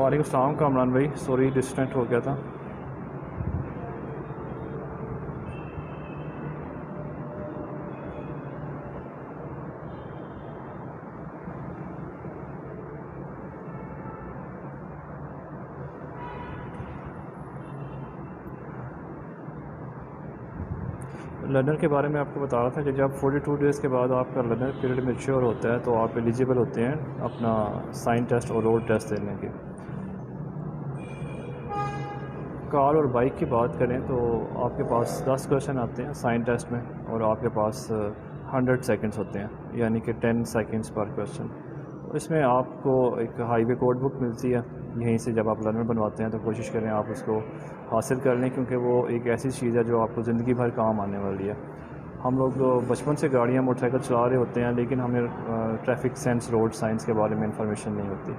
वालेकुम सलाम कामरान भाई, सॉरी डिस्कनेक्ट हो गया था। लर्नर के बारे में आपको बता रहा था कि जब 42 डेज़ के बाद आपका लर्नर पीरियड मैच्योर होता है तो आप एलिजिबल होते हैं अपना साइन टेस्ट और रोड टेस्ट देने के। कार और बाइक की बात करें तो आपके पास 10 क्वेश्चन आते हैं साइन टेस्ट में और आपके पास 100 सेकंड्स होते हैं, यानी कि 10 सेकंड्स पर क्वेश्चन। तो इसमें आपको एक हाईवे कोड बुक मिलती है, यहीं से जब आप लर्नर बनवाते हैं तो कोशिश करें आप उसको हासिल कर लें, क्योंकि वो एक ऐसी चीज़ है जो आपको ज़िंदगी भर काम आने वाली है। हम लोग बचपन से गाड़ियाँ मोटरसाइकिल चला रहे होते हैं, लेकिन हमें ट्रैफिक सेंस, रोड साइंस के बारे में इंफॉर्मेशन नहीं होती।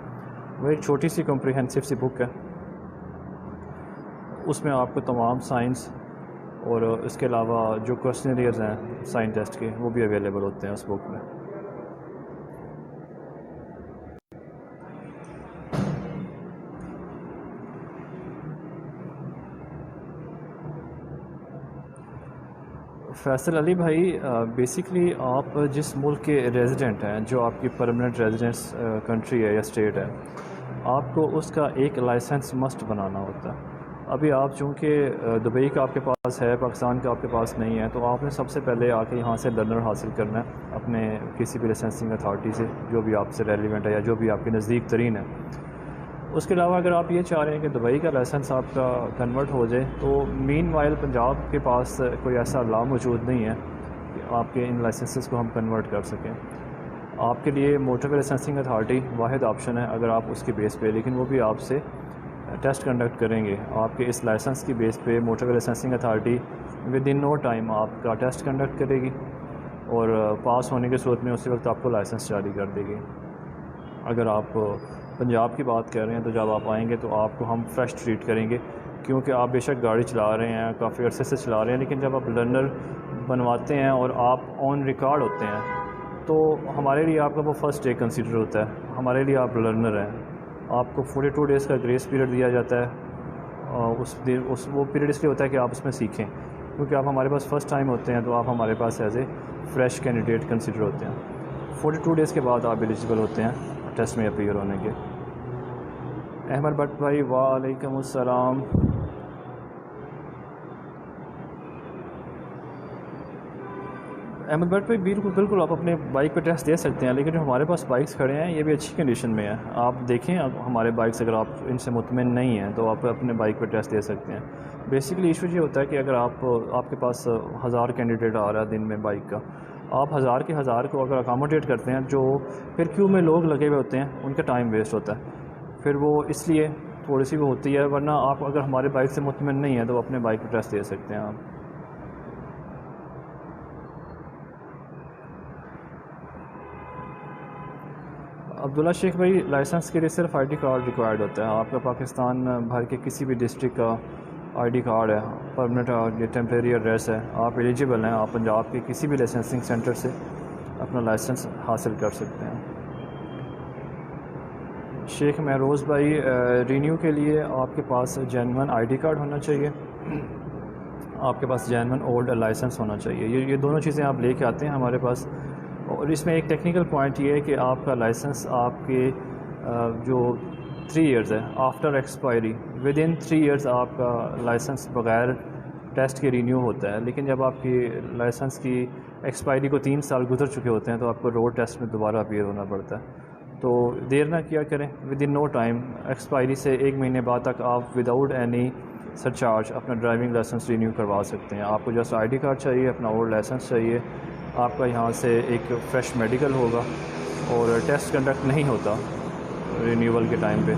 वो एक छोटी सी कॉम्प्रिहेंसिव सी बुक है, उसमें आपको तमाम साइंस और इसके अलावा जो क्वेश्चनरियर्स हैं साइन टेस्ट के वो भी अवेलेबल होते हैं उस बुक में। फैसल अली भाई, बेसिकली आप जिस मुल्क के रेजिडेंट हैं, जो आपकी परमानेंट रेजिडेंस कंट्री है या स्टेट है, आपको उसका एक लाइसेंस मस्ट बनाना होता है। अभी आप चूँकि दुबई का आपके पास है, पाकिस्तान का आपके पास नहीं है, तो आपने सबसे पहले आके यहाँ से लर्नर हासिल करना है अपने किसी भी लाइसेंसिंग अथॉरिटी से, जो भी आपसे रेलिवेंट है या जो भी आपके नज़दीक तरीन है। उसके अलावा अगर आप ये चाह रहे हैं कि दुबई का लाइसेंस आपका कन्वर्ट हो जाए, तो मीन वाइल पंजाब के पास कोई ऐसा लॉ मौजूद नहीं है कि आपके इन लाइसेंसेस को हम कन्वर्ट कर सकें। आपके लिए मोटर लाइसेंसिंग अथॉरिटी वाहिद ऑप्शन है अगर आप उसके बेस पे, लेकिन वो भी आपसे टेस्ट कंडक्ट करेंगे। आपके इस लाइसेंस की बेस पे motor licensing authority within no time आपका टेस्ट कंडक्ट करेगी और पास होने की सूरत में उसी वक्त आपको लाइसेंस जारी कर देगी। अगर आप पंजाब की बात कर रहे हैं तो जब आप आएंगे तो आपको हम फ्रेश ट्रीट करेंगे, क्योंकि आप बेशक गाड़ी चला रहे हैं, काफ़ी अरसे से चला रहे हैं, लेकिन जब आप लर्नर बनवाते हैं और आप ऑन रिकॉर्ड होते हैं तो हमारे लिए आपका वो फ़र्स्ट डे कंसीडर होता है। हमारे लिए आप लर्नर हैं। आपको 42 डेज़ का ग्रेस पीरियड दिया जाता है। उस वो पीरियड इसलिए होता है कि आप उसमें सीखें, क्योंकि आप हमारे पास फ़र्स्ट टाइम होते हैं तो आप हमारे पास as a fresh candidate consider होते हैं। 42 डेज़ के बाद आप एलिजिबल होते हैं टेस्ट में अपीयर होने के। अहमद भट्ट भाई, वालेकुम अस्सलाम। अहमद भट्ट भाई, बिल्कुल आप अपने बाइक पे टेस्ट दे सकते हैं, लेकिन जो हमारे पास बाइक्स खड़े हैं ये भी अच्छी कंडीशन में है। आप देखें, अब हमारे बाइक्स अगर आप इनसे मुतमिन नहीं हैं तो आप अपने बाइक पे टेस्ट दे सकते हैं। बेसिकली इशू ये होता है कि अगर आपके पास 1000 कैंडिडेट आ रहा है दिन में बाइक का, आप 1000 के 1000 को अगर अकामोडेट करते हैं, जो फिर क्यू में लोग लगे हुए होते हैं, उनका टाइम वेस्ट होता है। फिर वो इसलिए थोड़ी सी वो होती है, वरना आप अगर हमारे बाइक से मुतमिन नहीं है तो अपने बाइक पर टेस्ट दे सकते हैं आप। अब्दुल्ला शेख भाई, लाइसेंस के लिए सिर्फ आईडी कार्ड रिक्वायर्ड होता है। आपका पाकिस्तान भर के किसी भी डिस्ट्रिक्ट का आईडी कार्ड है, परमानेंट या टेम्परेरी एड्रेस है, आप एलिजिबल हैं। आप पंजाब के किसी भी लाइसेंसिंग सेंटर से अपना लाइसेंस हासिल कर सकते हैं। शेख महरोज़ भाई, रीन्यू के लिए आपके पास जेन्युइन आईडी कार्ड होना चाहिए, आपके पास जेन्युइन ओल्ड लाइसेंस होना चाहिए। ये दोनों चीज़ें आप लेके आते हैं हमारे पास। और इसमें एक टेक्निकल पॉइंट ये है कि आपका लाइसेंस आपके जो 3 इयर्स है after expiry, with in 3 years आपका लाइसेंस बग़ैर टेस्ट के रीन्यू होता है। लेकिन जब आपकी लाइसेंस की एक्सपायरी को 3 साल गुजर चुके होते हैं तो आपको रोड टेस्ट में दोबारा अपीयर होना पड़ता है। तो देर ना किया करें, within no time, expiry से 1 महीने बाद तक आप विदाउट एनी सरचार्ज अपना ड्राइविंग लाइसेंस रीन्यू करवा सकते हैं। आपको जस्ट आईडी कार्ड चाहिए, अपना ओल्ड लाइसेंस चाहिए, आपका यहाँ से एक फ़्रेश मेडिकल होगा और टेस्ट कंडक्ट नहीं होता रिन्यूअल के टाइम पे,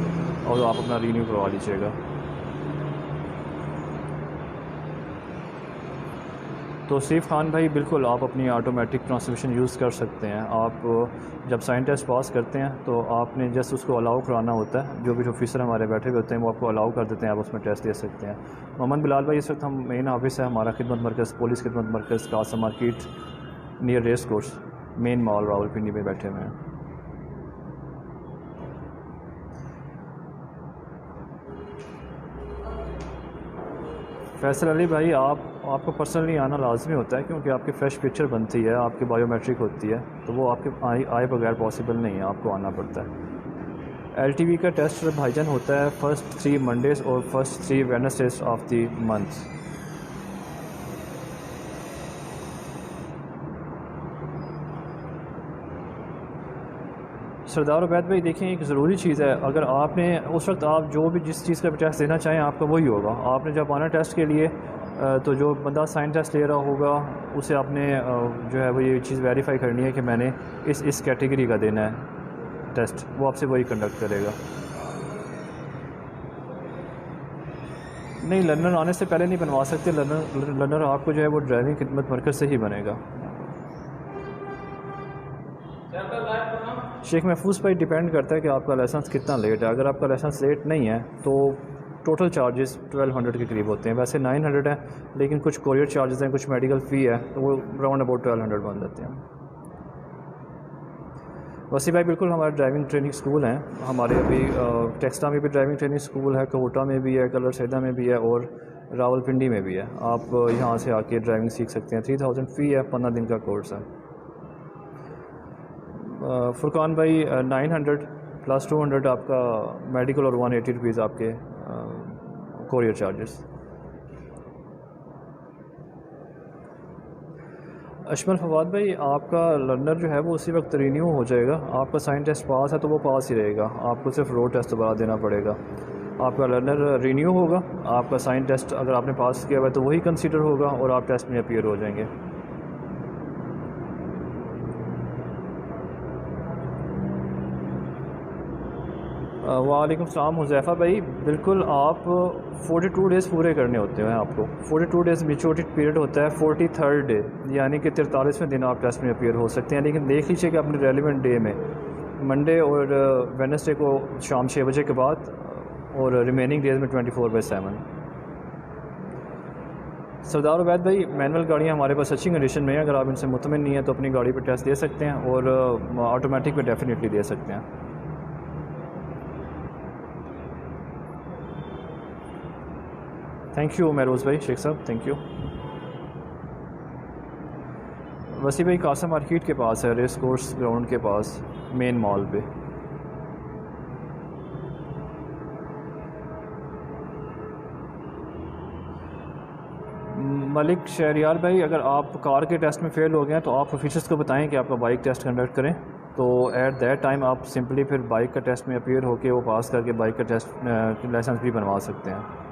और आप अपना रीन्यू करवा लीजिएगा। तो सीफ खान भाई, बिल्कुल आप अपनी ऑटोमेटिक ट्रांसमिशन यूज़ कर सकते हैं। आप जब साइन टेस्ट पास करते हैं तो आपने जस्ट उसको अलाउ कराना होता है, जो भी ऑफिसर हमारे बैठे हुए होते हैं वो आपको अलाउ कर देते हैं, आप उसमें टेस्ट दे सकते हैं। मोहम्मद बिलाल भाई, इस वक्त हम मेन ऑफिस है हमारा खिदमत मरकज़, पुलिस खिदमत मरकज़, कासा market near race course, main mall, Rawalpindi में बैठे हुए हैं। फैसल अली भाई, आपको पर्सनली आना लाजमी होता है, क्योंकि आपकी फ़्रेश पिक्चर बनती है, आपकी बायोमेट्रिक होती है, तो वो आपके आए बगैर पॉसिबल नहीं है, आपको आना पड़ता है। एलटीवी का टेस्ट भाईजान होता है फ़र्स्ट 3 मंडेज़ और first 3 Wednesdays of the month. Sardar Ubaid भाई, देखिए एक ज़रूरी चीज़ है, अगर आपने उस वक्त आप जो भी जिस चीज़ का टेस्ट देना चाहें आपका वही होगा। आपने जब आना टेस्ट के लिए तो जो बंदा साइन टेस्ट ले रहा होगा उसे आपने जो है वो ये चीज़ वेरीफाई करनी है कि मैंने इस कैटेगरी का देना है टेस्ट, वो आपसे वही कंडक्ट करेगा। नहीं, लर्नर आने से पहले नहीं बनवा सकते। लर्नर आपको जो है वो ड्राइविंग खिदमत मरकज़ से ही बनेगा। शेख महफूज भाई, डिपेंड करता है कि आपका लाइसेंस कितना लेट है। अगर आपका लाइसेंस लेट नहीं है तो टोटल चार्जेस 1200 के करीब होते हैं। वैसे 900 है, लेकिन कुछ कोरियर चार्जेस हैं, कुछ मेडिकल फ़ी है, तो वो राउंड अबाउट 1200 बन जाते हैं। वसी भाई, बिल्कुल हमारे ड्राइविंग ट्रेनिंग स्कूल हैं। हमारे अभी टेक्सटा में भी ड्राइविंग ट्रेनिंग स्कूल है, कोटा में भी है, कलर सैदा में भी है और रावलपिंडी में भी है। आप यहाँ से आके ड्राइविंग सीख सकते हैं। 3000 फ़ी है, 15 दिन का कोर्स है। फुरकान भाई, 900 प्लस 200 आपका मेडिकल और 180 रुपीज़ आपके कोरियर चार्जेस। अशमल फवाद भाई, आपका लर्नर जो है वो उसी वक्त रीन्यू हो जाएगा। आपका साइन टेस्ट पास है तो वो पास ही रहेगा, आपको सिर्फ रोड टेस्ट दोबारा देना पड़ेगा। आपका लर्नर रीन्यू होगा, आपका साइन टेस्ट अगर आपने पास किया हुआ है तो वही कंसीडर होगा और आप टेस्ट में अपीयर हो जाएंगे। वालेकुम सलाम हुज़ैफ़ा भाई, बिल्कुल आप 42 डेज़ पूरे करने होते हैं आपको। 42 डेज़ मैच्योरिटी पीरियड होता है। 43rd डे यानी कि 43वें दिन आप टेस्ट में अपीयर हो सकते हैं। लेकिन देख लीजिए कि अपने रेलिवेंट डे में मंडे और वेडनेसडे को शाम 6 बजे के बाद और रिमेनिंग डेज़ में 24/7। सरदार उबैद भाई, मैनुअल गाड़ियाँ हमारे पास अच्छी कंडीशन में है। अगर आप इनसे मुतमिन नहीं है तो अपनी गाड़ी पर टेस्ट दे सकते हैं और ऑटोमेटिक पर डेफिनेटली दे सकते हैं। थैंक यू महरोज़ भाई, शेख साहब, थैंक यू। वसी भाई, कासा मार्केट के पास है, रेस कोर्स ग्राउंड के पास, मेन मॉल पे। मलिक शहरियार भाई, अगर आप कार के टेस्ट में फ़ेल हो गए हैं तो आप ऑफिसर्स को बताएं कि आपका बाइक टेस्ट कंडक्ट करें, तो एट दैट टाइम आप सिंपली फिर बाइक का टेस्ट में अपीयर होकर वो पास करके बाइक का टेस्ट लाइसेंस भी बनवा सकते हैं।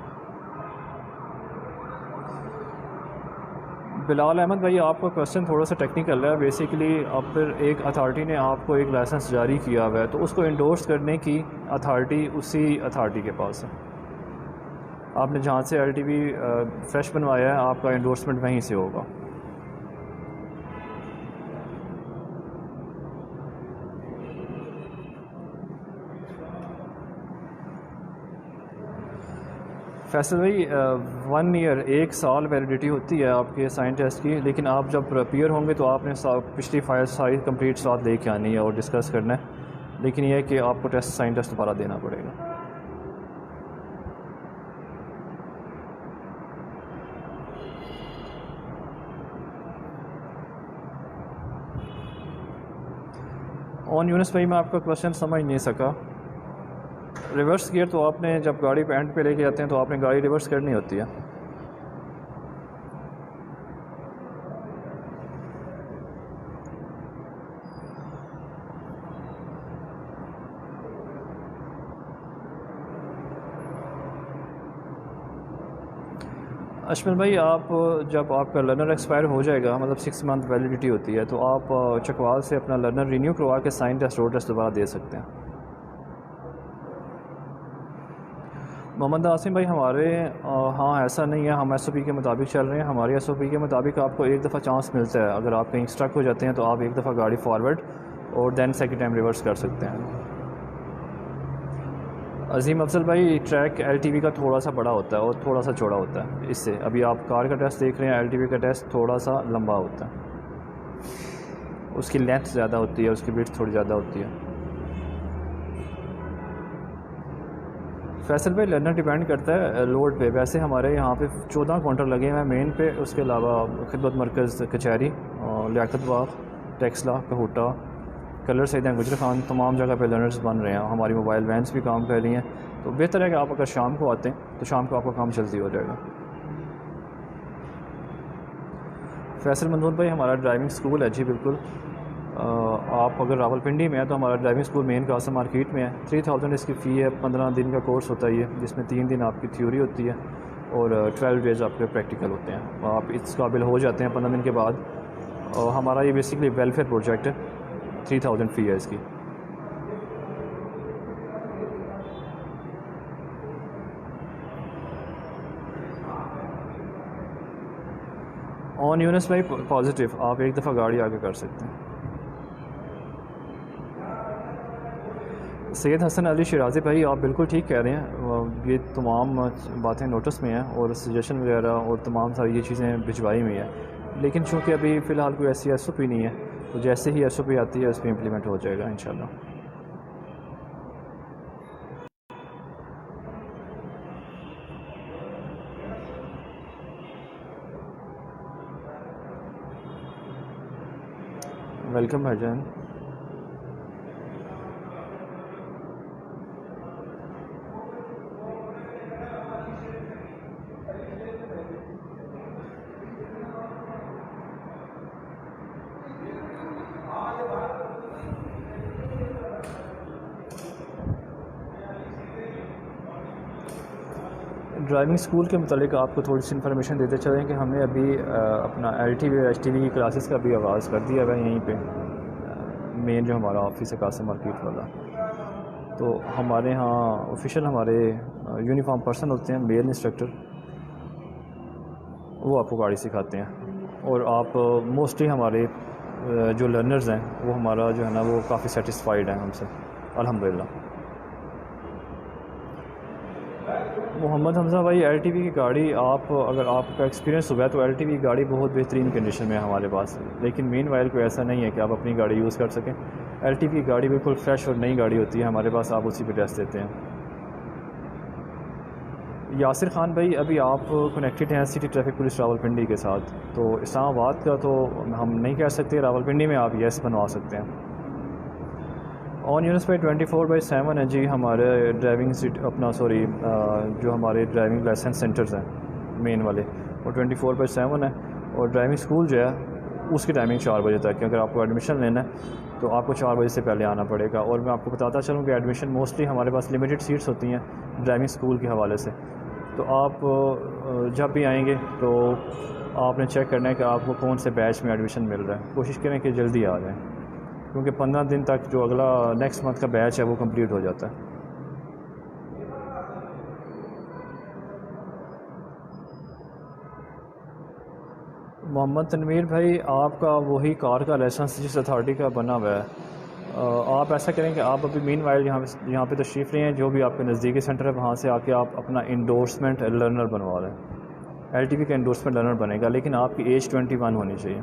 बिलाल अहमद भाई, आपका क्वेश्चन थोड़ा सा टेक्निकल है। बेसिकली अब फिर एक अथॉरिटी ने आपको एक लाइसेंस जारी किया हुआ है तो उसको इंडोर्स करने की अथॉरिटी उसी अथॉरिटी के पास है। आपने जहाँ से एलटीवी फ्रेश बनवाया है आपका इंडोर्समेंट वहीं से होगा। फैसल भाई, 1 ईयर 1 साल वैलिडिटी होती है आपके साइन टेस्ट की, लेकिन आप जब अपीयर होंगे तो आपने पिछली फाइल सारी कंप्लीट साथ लेके आनी है और डिस्कस करना है। लेकिन यह है कि आपको टेस्ट साइन टेस्ट दोबारा देना पड़ेगा। ऑन यूनिस भाई, मैं आपका क्वेश्चन समझ नहीं सका। रिवर्स गियर तो आपने जब गाड़ी पे एंड पे लेके जाते हैं तो आपने गाड़ी रिवर्स करनी होती है। अशमल भाई, आप जब आपका लर्नर एक्सपायर हो जाएगा, मतलब 6 मंथ वैलिडिटी होती है, तो आप चकवाल से अपना लर्नर रिन्यू करवा के साइन टेस्ट रोड टेस्ट दोबारा दे सकते हैं। मोहम्मद आसिम भाई, हमारे हाँ ऐसा नहीं है, हम एसओपी के मुताबिक चल रहे हैं। हमारे एसओपी के मुताबिक आपको एक दफ़ा चांस मिलता है, अगर आप कहीं स्ट्रक हो जाते हैं तो आप एक दफ़ा गाड़ी फॉरवर्ड और दैन सेकंड टाइम रिवर्स कर सकते हैं। अजीम अफजल भाई, ट्रैक एलटीवी का थोड़ा सा बड़ा होता है और थोड़ा सा चौड़ा होता है इससे। अभी आप कार का टेस्ट देख रहे हैं, एलटीवी का टेस्ट थोड़ा सा लंबा होता है, उसकी लेंथ ज़्यादा होती है, उसकी विड्थ थोड़ी ज़्यादा होती है। फैसल भाई लर्नर डिपेंड करता है लोड पे। वैसे हमारे यहाँ पे 14 काउंटर लगे हुए हैं मेन पे, उसके अलावा खिदमत मरकज़ कचहरी, लियाकत बाग, टेक्सला, कहूटा, कलर सैयद गुजर खान, तमाम जगह पे लर्नर्स बन रहे हैं। हमारी मोबाइल वैन्स भी काम कर रही हैं। तो बेहतर है कि आप अगर शाम को आते हैं तो शाम को आपका काम जल्दी हो जाएगा। फैसल मंजूर भाई हमारा ड्राइविंग स्कूल है जी, बिल्कुल। आप अगर रावलपिंडी में है तो हमारा driving school main Qasim market में है। 3000 इसकी फ़ी है। 15 दिन का कोर्स होता है ये, जिसमें 3 दिन आपकी थ्योरी होती है और 12 डेज़ आपके प्रैक्टिकल होते हैं। आप इस काबिल हो जाते हैं 15 दिन के बाद। और हमारा ये बेसिकली वेलफेयर प्रोजेक्ट है। 3000 फ़ी है इसकी। ऑन यूनिस भाई पॉजिटिव, आप एक दफ़ा गाड़ी आगे कर सकते हैं। सैयद हसन अली शिराज़ी भाई आप बिल्कुल ठीक कह रहे हैं। ये तमाम बातें नोटिस में हैं और सजेशन वगैरह और तमाम सारी ये चीज़ें भिजवाई हुई हैं, लेकिन चूँकि अभी फ़िलहाल कोई ऐसी SOP नहीं है, तो जैसे ही SOP आती है उस पर इम्प्लीमेंट हो जाएगा इंशाल्लाह। वेलकम भाईजान। ड्राइविंग स्कूल के मतलब आपको थोड़ी सी इन्फॉर्मेशन देते चलें कि हमने अभी अपना LTV और HTV की क्लासेस का भी आगाज़ कर दिया है यहीं पे। मेन जो हमारा ऑफिस है कासिम मार्केट वाला, तो हमारे यहाँ ऑफिशियल हमारे यूनिफॉर्म पर्सन होते हैं, मेल इंस्ट्रक्टर, वो आपको गाड़ी सिखाते हैं। और आप मोस्टली हमारे जो लर्नर्स हैं वो हमारा जो है ना वो काफ़ी सेटिस्फाइड हैं हमसे, अल्हम्दुलिल्लाह। मोहम्मद हमज़ा भाई LTV की गाड़ी, आप अगर आपका एक्सपीरियंस हुआ है तो LTV की गाड़ी बहुत बेहतरीन कंडीशन में है हमारे पास, लेकिन मेन वाइल को ऐसा नहीं है कि आप अपनी गाड़ी यूज़ कर सकें। LTV की गाड़ी बिल्कुल फ्रेश और नई गाड़ी होती है हमारे पास, आप उसी पर टेस्ट देते हैं। यासिर ख़ान भाई अभी आप कनेक्टेड हैं सिटी ट्रैफिक पुलिस रावलपिंडी के साथ, तो इस्लामाबाद का तो हम नहीं कह सकते, रावलपिंडी में आप येस बनवा सकते हैं। ऑन यूनिस पे 24/7 है जी हमारे ड्राइविंग सीट अपना जो हमारे ड्राइविंग लाइसेंस सेंटर्स हैं मेन वाले, वो 24/7 है। और ड्राइविंग स्कूल जो है उसकी टाइमिंग 4 बजे तक है। अगर आपको एडमिशन लेना है तो आपको 4 बजे से पहले आना पड़ेगा। और मैं आपको बताता चलूँ कि एडमिशन मोस्टली हमारे पास लिमिटेड सीट्स होती हैं ड्राइविंग स्कूल के हवाले से। तो आप जब भी आएंगे तो आपने चेक करना है कि आपको कौन से बैच में एडमिशन मिल रहा है। कोशिश करें कि जल्दी आ जाएँ, क्योंकि 15 दिन तक जो अगला नेक्स्ट मंथ का बैच है वो कंप्लीट हो जाता है। मोहम्मद तनवीर भाई आपका वही कार का लाइसेंस जिस अथॉरिटी का बना हुआ है, आप ऐसा करें कि आप अभी मीन वाइल यहाँ पे तशरीफ़ लें, जो भी आपके नज़दीकी सेंटर है वहाँ से आके आप अपना इंडोर्समेंट लर्नर बनवा लें। LTV का इंडोर्समेंट लर्नर बनेगा, लेकिन आपकी एज 21 होनी चाहिए।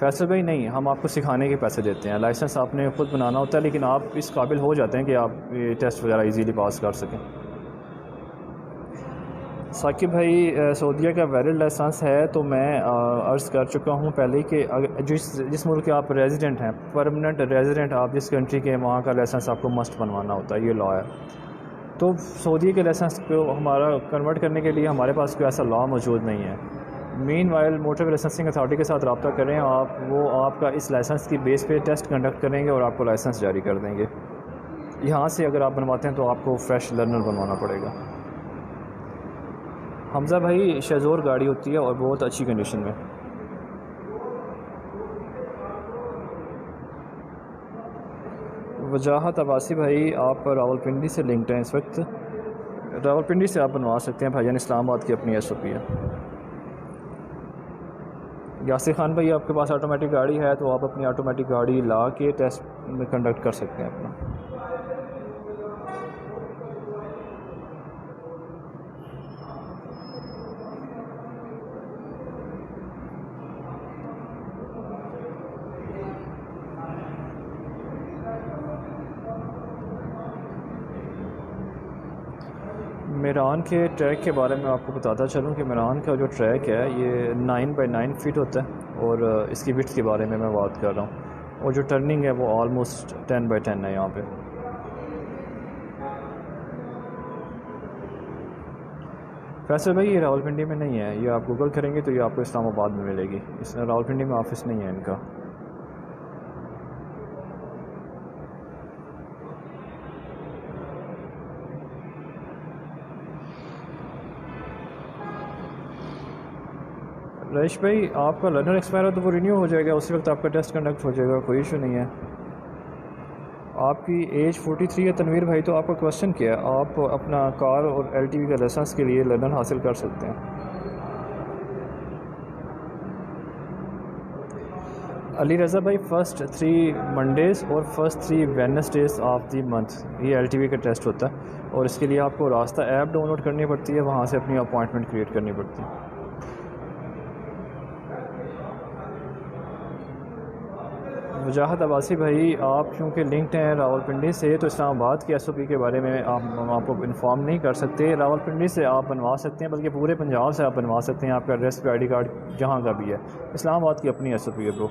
फैसल भाई नहीं, हम आपको सिखाने के पैसे देते हैं, लाइसेंस आपने खुद बनाना होता है, लेकिन आप इस काबिल हो जाते हैं कि आप ये टेस्ट वगैरह इजीली पास कर सकें। साकिब भाई सऊदीया का वैलिड लाइसेंस है, तो मैं अर्ज़ कर चुका हूँ पहले कि जिस मुल्क के आप रेजिडेंट हैं, परमानेंट रेजिडेंट, आप जिस कंट्री के, वहाँ का लाइसेंस आपको मस्ट बनवाना होता है, ये लॉ है। तो सऊदी के लाइसेंस को हमारा कन्वर्ट करने के लिए हमारे पास कोई ऐसा लॉ मौजूद नहीं है। Mean while motor licensing authority के साथ रब्ता करें आप, वो आपका इस लाइसेंस की बेस पे टेस्ट कंडक्ट करेंगे और आपको लाइसेंस जारी कर देंगे। यहाँ से अगर आप बनवाते हैं तो आपको फ्रेश लर्नर बनवाना पड़ेगा। हमज़ा भाई शेज़ोर गाड़ी होती है और बहुत अच्छी कंडीशन में। वजाहत अब्बासी भाई आप रावलपिंडी से लिंक्ड हैं इस वक्त, रावलपिंडी से आप बनवा सकते हैं भाईजान, इस्लामाबाद की अपनी SOP है। यासिर ख़ान भाई आपके पास ऑटोमेटिक गाड़ी है तो आप अपनी ऑटोमेटिक गाड़ी ला के टेस्ट में कंडक्ट कर सकते हैं अपना। मेरान के ट्रैक के बारे में आपको बताता चलूँ कि मेरान का जो ट्रैक है ये 9 बाई 9 फीट होता है और इसकी विड्थ के बारे में मैं बात कर रहा हूँ और जो टर्निंग है वो ऑलमोस्ट 10 बाई 10 है यहाँ पे। फैसल भाई ये रावलपिंडी में नहीं है, ये आप गूगल करेंगे तो ये आपको इस्लामाबाद में मिलेगी, इस रावलपिंडी में ऑफिस नहीं है इनका। रईश भाई आपका लर्नर एक्सपायर हो तो वो रिन्यू हो जाएगा, उसी वक्त आपका टेस्ट कंडक्ट हो जाएगा, कोई इशू नहीं है। आपकी एज 43 है तनवीर भाई, तो आपका क्वेश्चन क्या है? आप अपना कार और एलटीवी का लाइसेंस के लिए लर्नर हासिल कर सकते हैं। अली रज़ा भाई फ़र्स्ट 3 मंडेज़ और फर्स्ट 3 वेडनेसडेज़ ऑफ दी मंथ ये एलटीवी का टेस्ट होता है और इसके लिए आपको रास्ता ऐप डाउनलोड करनी पड़ती है, वहाँ से अपनी अपॉइंटमेंट क्रिएट करनी पड़ती है। वजाहत अब्बासी भाई आप क्योंकि लिंक्ड हैं रावलपिंडी से तो इस्लामाबाद के एसओपी के बारे में हम आपको इन्फॉर्म नहीं कर सकते। रावलपिंडी से आप बनवा सकते हैं, बल्कि पूरे पंजाब से आप बनवा सकते हैं, आपका एड्रेस पे आईडी कार्ड जहाँ का भी है। इस्लामाबाद की अपनी एसओपी है ब्रो।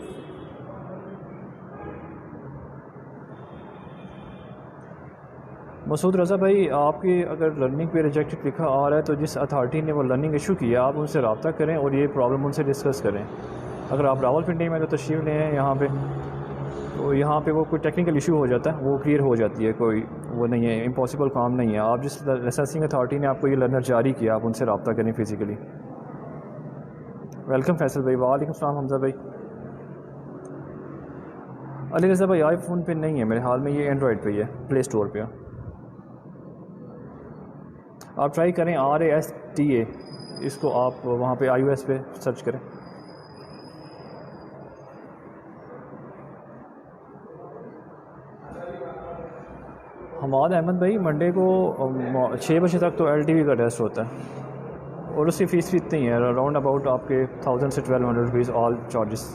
मसूद रज़ा भाई आपकी अगर लर्निंग पे रिजेक्टेड लिखा आ रहा है तो जिस अथॉरिटी ने वो लर्निंग इशू किया आप उनसे रब्ता करें और ये प्रॉब्लम उनसे डिस्कस करें। अगर आप रावलपिंडी में तो तशरीफ़ लें यहाँ पे, तो यहाँ पे वो कोई टेक्निकल इशू हो जाता है, वो क्लियर हो जाती है, कोई वो नहीं है, इम्पॉसिबल काम नहीं है। आप जिस लाइसेंसिंग अथॉरिटी ने आपको ये लर्नर जारी किया आप उनसे रब्ता करें फिज़िकली। वेलकम फैसल भाई। वालेकुम सलाम हमजा भाई। अली रज़ा भाई आईफोन पे नहीं है मेरे हाल में, ये एंड्रॉयड पे ही है, प्ले स्टोर पे। आप ट्राई करें RASTA, इसको आप वहाँ पे iOS पे सर्च करें। हमाद अहमद भाई मंडे को 6 बजे तक तो LTV का टेस्ट होता है और उसकी फ़ीस भी इतनी है, अराउंड अबाउट आपके 1000 से 1200 रुपीज़ ऑल चार्जेस।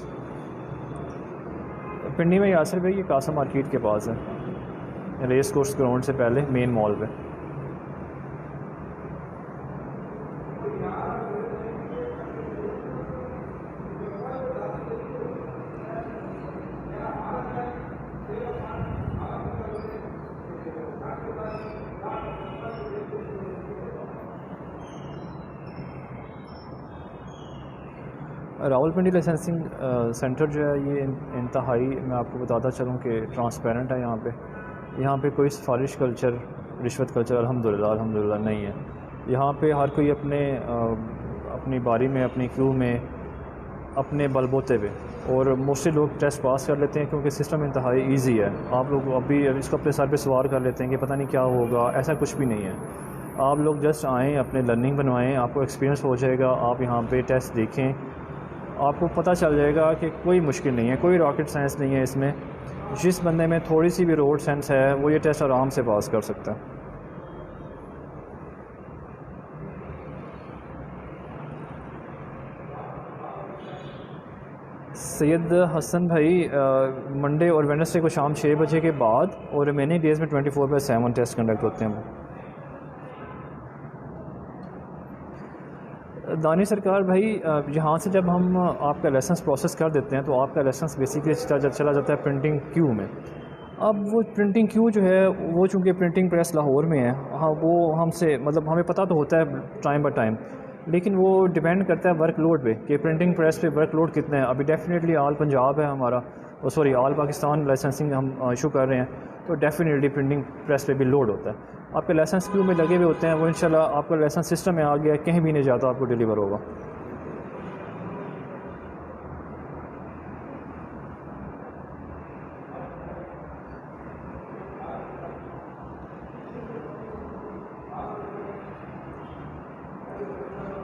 पिंडी में यासिर भाई ये कासा मार्केट के पास है, रेस कोर्स ग्राउंड से पहले मेन मॉल पे। रावलपिंडी लाइसेंसिंग सेंटर जो है ये इंतहाई, मैं आपको बताता चलूँ कि ट्रांसपेरेंट है। यहाँ पे कोई सिफारिश कल्चर, रिश्वत कल्चर अल्हम्दुलिल्लाह नहीं है। यहाँ पे हर कोई अपनी बारी में, अपनी क्यू में, अपने बलबोते पे, और मोस्टली लोग टेस्ट पास कर लेते हैं क्योंकि सिस्टम इंतहाई ईजी है। आप लोग अभी इसको अपने सर पे सवार कर लेते हैं कि पता नहीं क्या होगा, ऐसा कुछ भी नहीं है। आप लोग जस्ट आएँ, अपने लर्निंग बनवाएँ, आपको एक्सपीरियंस हो जाएगा। आप यहाँ पे टेस्ट देखें, आपको पता चल जाएगा कि कोई मुश्किल नहीं है, कोई रॉकेट साइंस नहीं है इसमें। जिस बंदे में थोड़ी सी भी रोड सेंस है वो ये टेस्ट आराम से पास कर सकता है। सैयद हसन भाई मंडे और वेडनेसडे को शाम 6 बजे के बाद और रिमेनिंग डेज़ में 24/7 टेस्ट कंडक्ट होते हैं। दानी सरकार भाई यहाँ से जब हम आपका लाइसेंस प्रोसेस कर देते हैं तो आपका लाइसेंस बेसिकली चला जाता है प्रिंटिंग क्यू में। अब वो प्रिंटिंग क्यू जो है वो चूँकि प्रिंटिंग प्रेस लाहौर में है, हाँ वो हमसे मतलब हमें पता तो होता है टाइम बाय टाइम, लेकिन वो डिपेंड करता है वर्कलोड पे कि प्रिंटिंग प्रेस पे वर्कलोड कितना है। अभी डेफिनेटली ऑल पंजाब है हमारा, सॉरी ऑल पाकिस्तान लाइसेंसिंग हम इशू कर रहे हैं, तो डेफिनेटली प्रिंटिंग प्रेस पे भी लोड होता है। आपके लाइसेंस क्यू में लगे हुए होते हैं, वो इंशाल्लाह आपका लाइसेंस सिस्टम में आ गया, कहीं भी नहीं जाता, आपको डिलीवर होगा।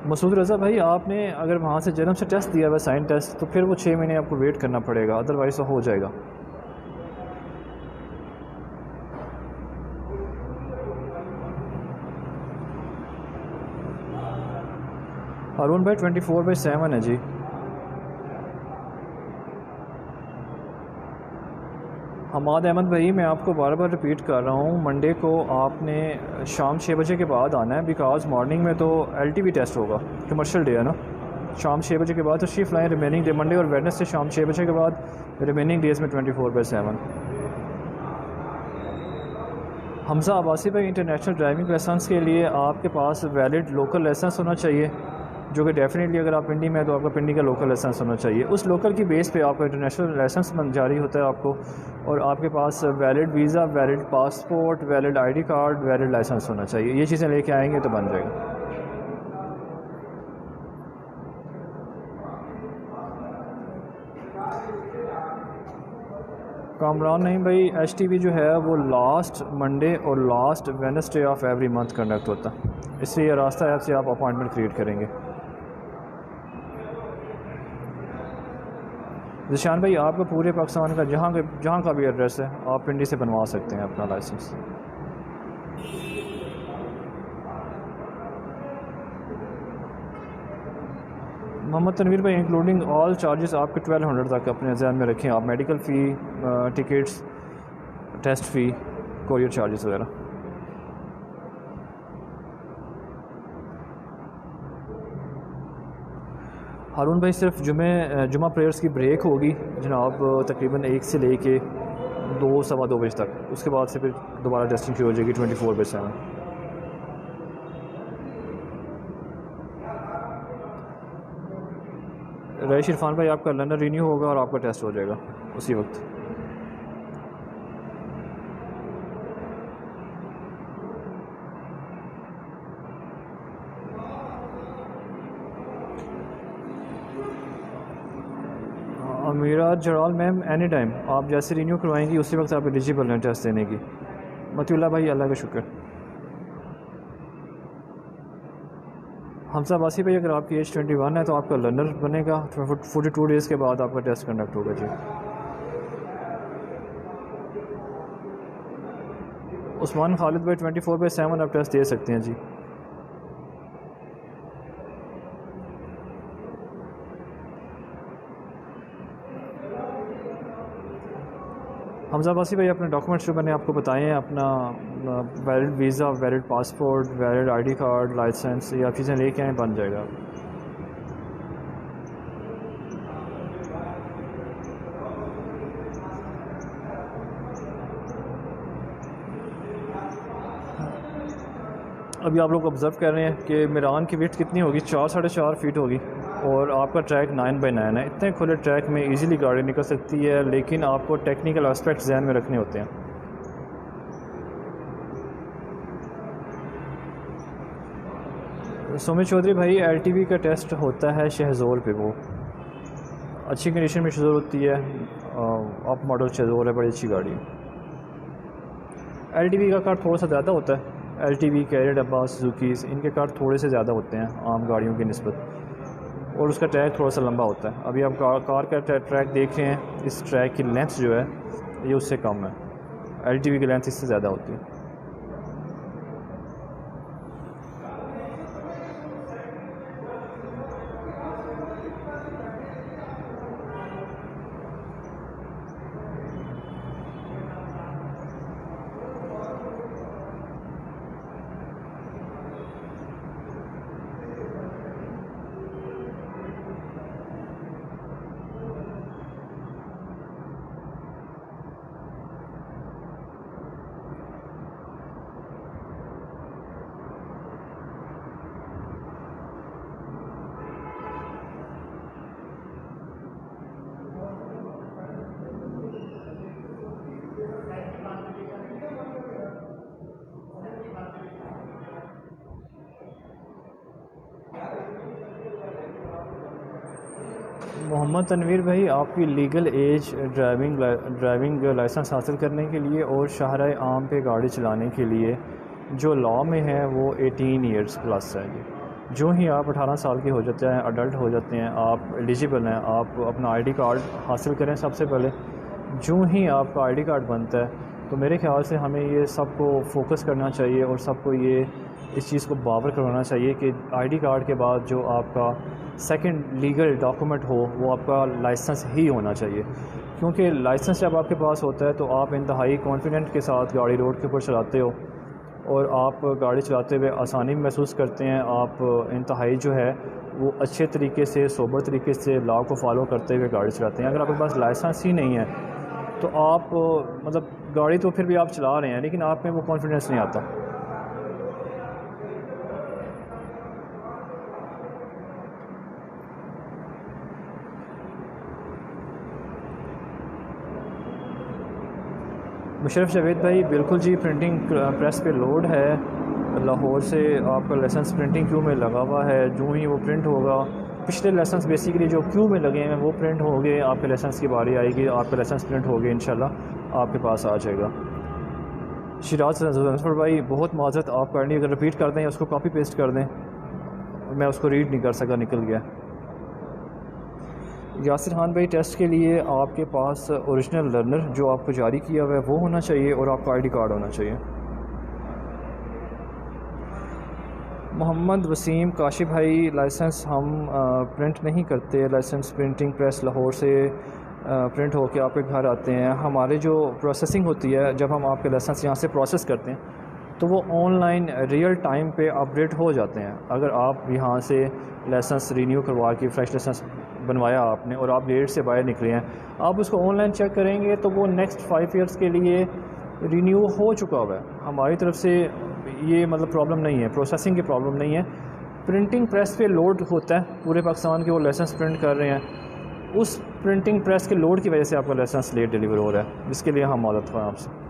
मसूद रज़ा भाई आपने अगर वहाँ से जन्म से टेस्ट दिया हुआ साइन टेस्ट, तो फिर वो 6 महीने आपको वेट करना पड़ेगा, अदरवाइज़ तो हो जाएगा। हारून भाई 24/7 है जी। हमाद अहमद भाई, मैं आपको बार बार रिपीट कर रहा हूँ, मंडे को आपने शाम 6 बजे के बाद आना है, बिकॉज़ मॉर्निंग में तो LTV टेस्ट होगा, कमर्शियल डे है ना। शाम 6 बजे के बाद तशरीफ़ लाएँ। रिमेनिंग डे मंडे और वेडनेसडे शाम 6 बजे के बाद, रिमेनिंग डेज़ में 24/7। हमज़ा अब्बासी भाई, इंटरनेशनल ड्राइविंग लाइसेंस के लिए आपके पास वैलिड लोकल लाइसेंस होना चाहिए, जो कि डेफिनेटली अगर आप पिंडी में हैं तो आपका पिंडी का लोकल लाइसेंस होना चाहिए। उस लोकल की बेस पे आपका इंटरनेशनल लाइसेंस जारी होता है आपको, और आपके पास valid visa, valid passport, valid ID card, valid licence होना चाहिए। ये चीज़ें लेके आएंगे तो बन जाएगा। कामरान नहीं भाई, HTV जो है वो लास्ट मंडे और last Wednesday of every month conduct होता है, इसलिए रास्ता ऐप से आप अपॉइंटमेंट क्रिएट करेंगे। जिशान भाई, आपका पूरे पाकिस्तान का जहाँ का भी एड्रेस है, आप पिंडी से बनवा सकते हैं अपना लाइसेंस। मोहम्मद तनवीर भाई, इंक्लूडिंग ऑल चार्जेस आपके 1200 तक अपने ध्यान में रखें आप, मेडिकल फ़ी, टिकट्स, टेस्ट फ़ी, कोरियर चार्जेस वगैरह। हारून भाई, सिर्फ जुमा प्रेयर्स की ब्रेक होगी जनाब, तकरीबन 1 से लेके 2 सवा 2 बजे तक, उसके बाद से फिर दोबारा टेस्टिंग शुरू हो जाएगी 24/7। रईस इरफान भाई, आपका लर्नर रिन्यू होगा और आपका टेस्ट हो जाएगा उसी वक्त। अमीरा जलाल मैम, एनी टाइम आप जैसे रिन्यू करवाएंगी उसी वक्त आप एलिजिबल हैं टेस्ट देने की। मतिउल्लाह भाई, अल्लाह का शुक्र। हमजा अब्बासी भाई, अगर आपकी एज 21 है तो आपका लर्नर बनेगा, 42 डेज़ के बाद आपका टेस्ट कंडक्ट होगा जी। उस्मान खालिद भाई, 24/7 आप टेस्ट दे सकते हैं जी। हमजा अब्बासी भाई, अपने डॉक्यूमेंट्स जो मैंने आपको बताए हैं, अपना valid visa, valid passport, valid ID card, license, ये आप चीज़ें लेके आएँ, बन जाएगा। अभी आप लोग ऑब्ज़र्व कर रहे हैं कि मिरान की विड्थ कितनी होगी, 4 साढ़े 4 फीट होगी, और आपका ट्रैक 9x9 है। इतने खुले ट्रैक में इजीली गाड़ी निकल सकती है, लेकिन आपको टेक्निकल एस्पेक्ट ध्यान में रखने होते हैं। सुमित चौधरी भाई, LTV का टेस्ट होता है शहजोर पे, वो अच्छी कंडीशन में शहजोर होती है, अप मॉडल शहजोर है, बड़ी अच्छी गाड़ी है। LTV का कार्ड थोड़ा सा ज़्यादा होता है, LTV, कैरियर डब्बा, सुजुकीज़, इनके कार्ड थोड़े से ज़्यादा होते हैं आम गाड़ियों की निस्बत, और उसका ट्रैक थोड़ा सा लंबा होता है। अभी आप कार का ट्रैक देख रहे हैं, इस ट्रैक की लेंथ जो है ये उससे कम है, LTV की लेंथ इससे ज़्यादा होती है। मोहम्मद तनवीर भाई, आपकी लीगल एज ड्राइविंग लाइसेंस हासिल करने के लिए और शाहराए आम पे गाड़ी चलाने के लिए जो लॉ में है वो 18 ईयर्स प्लस है जी। जो ही आप 18 साल के हो जाते हैं, अडल्ट हो जाते हैं, आप एलिजिबल हैं, आप अपना ID कार्ड हासिल करें सबसे पहले। जो ही आपका ID कार्ड बनता है तो मेरे ख्याल से हमें ये सबको फोकस करना चाहिए और सबको ये इस चीज़ को बावर करवाना चाहिए कि ID कार्ड के बाद जो आपका सेकंड लीगल डॉक्यूमेंट हो वो आपका लाइसेंस ही होना चाहिए, क्योंकि लाइसेंस जब आपके पास होता है तो आप इंतहाई कॉन्फिडेंट के साथ गाड़ी रोड के ऊपर चलाते हो और आप गाड़ी चलाते हुए आसानी महसूस करते हैं। आप इंतहाई जो है वो अच्छे तरीके से, सोबर तरीके से लॉ को फॉलो करते हुए गाड़ी चलाते हैं। अगर आपके पास लाइसेंस ही नहीं है तो आप मतलब गाड़ी तो फिर भी आप चला रहे हैं लेकिन आप में वो कॉन्फिडेंस नहीं आता। मुशर्रफ जावेद भाई, बिल्कुल जी, प्रिंटिंग प्रेस पे लोड है। लाहौर से आपका लाइसेंस प्रिंटिंग क्यू में लगा हुआ है। जो ही वो प्रिंट होगा, पिछले लाइसेंस बेसिकली जो क्यू में लगे हैं वो प्रिंट हो गए, आपके लाइसेंस की बारी आएगी, आपका लाइसेंस प्रिंट हो गए, इंशाल्लाह आपके पास आ जाएगा। शिराज जफर भाई, बहुत माजरत आप कर ली, अगर रिपीट कर दें उसको कॉपी पेस्ट कर दें, मैं उसको रीड नहीं कर सका, निकल गया। यासिर खान भाई, टेस्ट के लिए आपके पास ओरिजिनल लर्नर जो आपको जारी किया हुआ है वो होना चाहिए और आपका आईडी कार्ड होना चाहिए। मोहम्मद वसीम काशिफ भाई, लाइसेंस हम प्रिंट नहीं करते, लाइसेंस प्रिंटिंग प्रेस लाहौर से प्रिंट होकर आपके घर आते हैं। हमारे जो प्रोसेसिंग होती है, जब हम आपके लाइसेंस यहाँ से प्रोसेस करते हैं तो वो ऑनलाइन रियल टाइम पे अपडेट हो जाते हैं। अगर आप यहाँ से लाइसेंस रीन्यू करवा के फ्रेश लाइसेंस बनवाया आपने और आप डेट से बाहर निकले हैं, आप उसको ऑनलाइन चेक करेंगे तो वो नेक्स्ट 5 ईयर्स के लिए रीन्यू हो चुका हुआ है। हमारी तरफ से ये मतलब प्रॉब्लम नहीं है, प्रोसेसिंग की प्रॉब्लम नहीं है। प्रिंटिंग प्रेस पे लोड होता है पूरे पाकिस्तान के, वो लाइसेंस प्रिंट कर रहे हैं, उस प्रिंटिंग प्रेस के लोड की वजह से आपका लाइसेंस लेट डिलीवर हो रहा है, जिसके लिए हम मदद करें आपसे।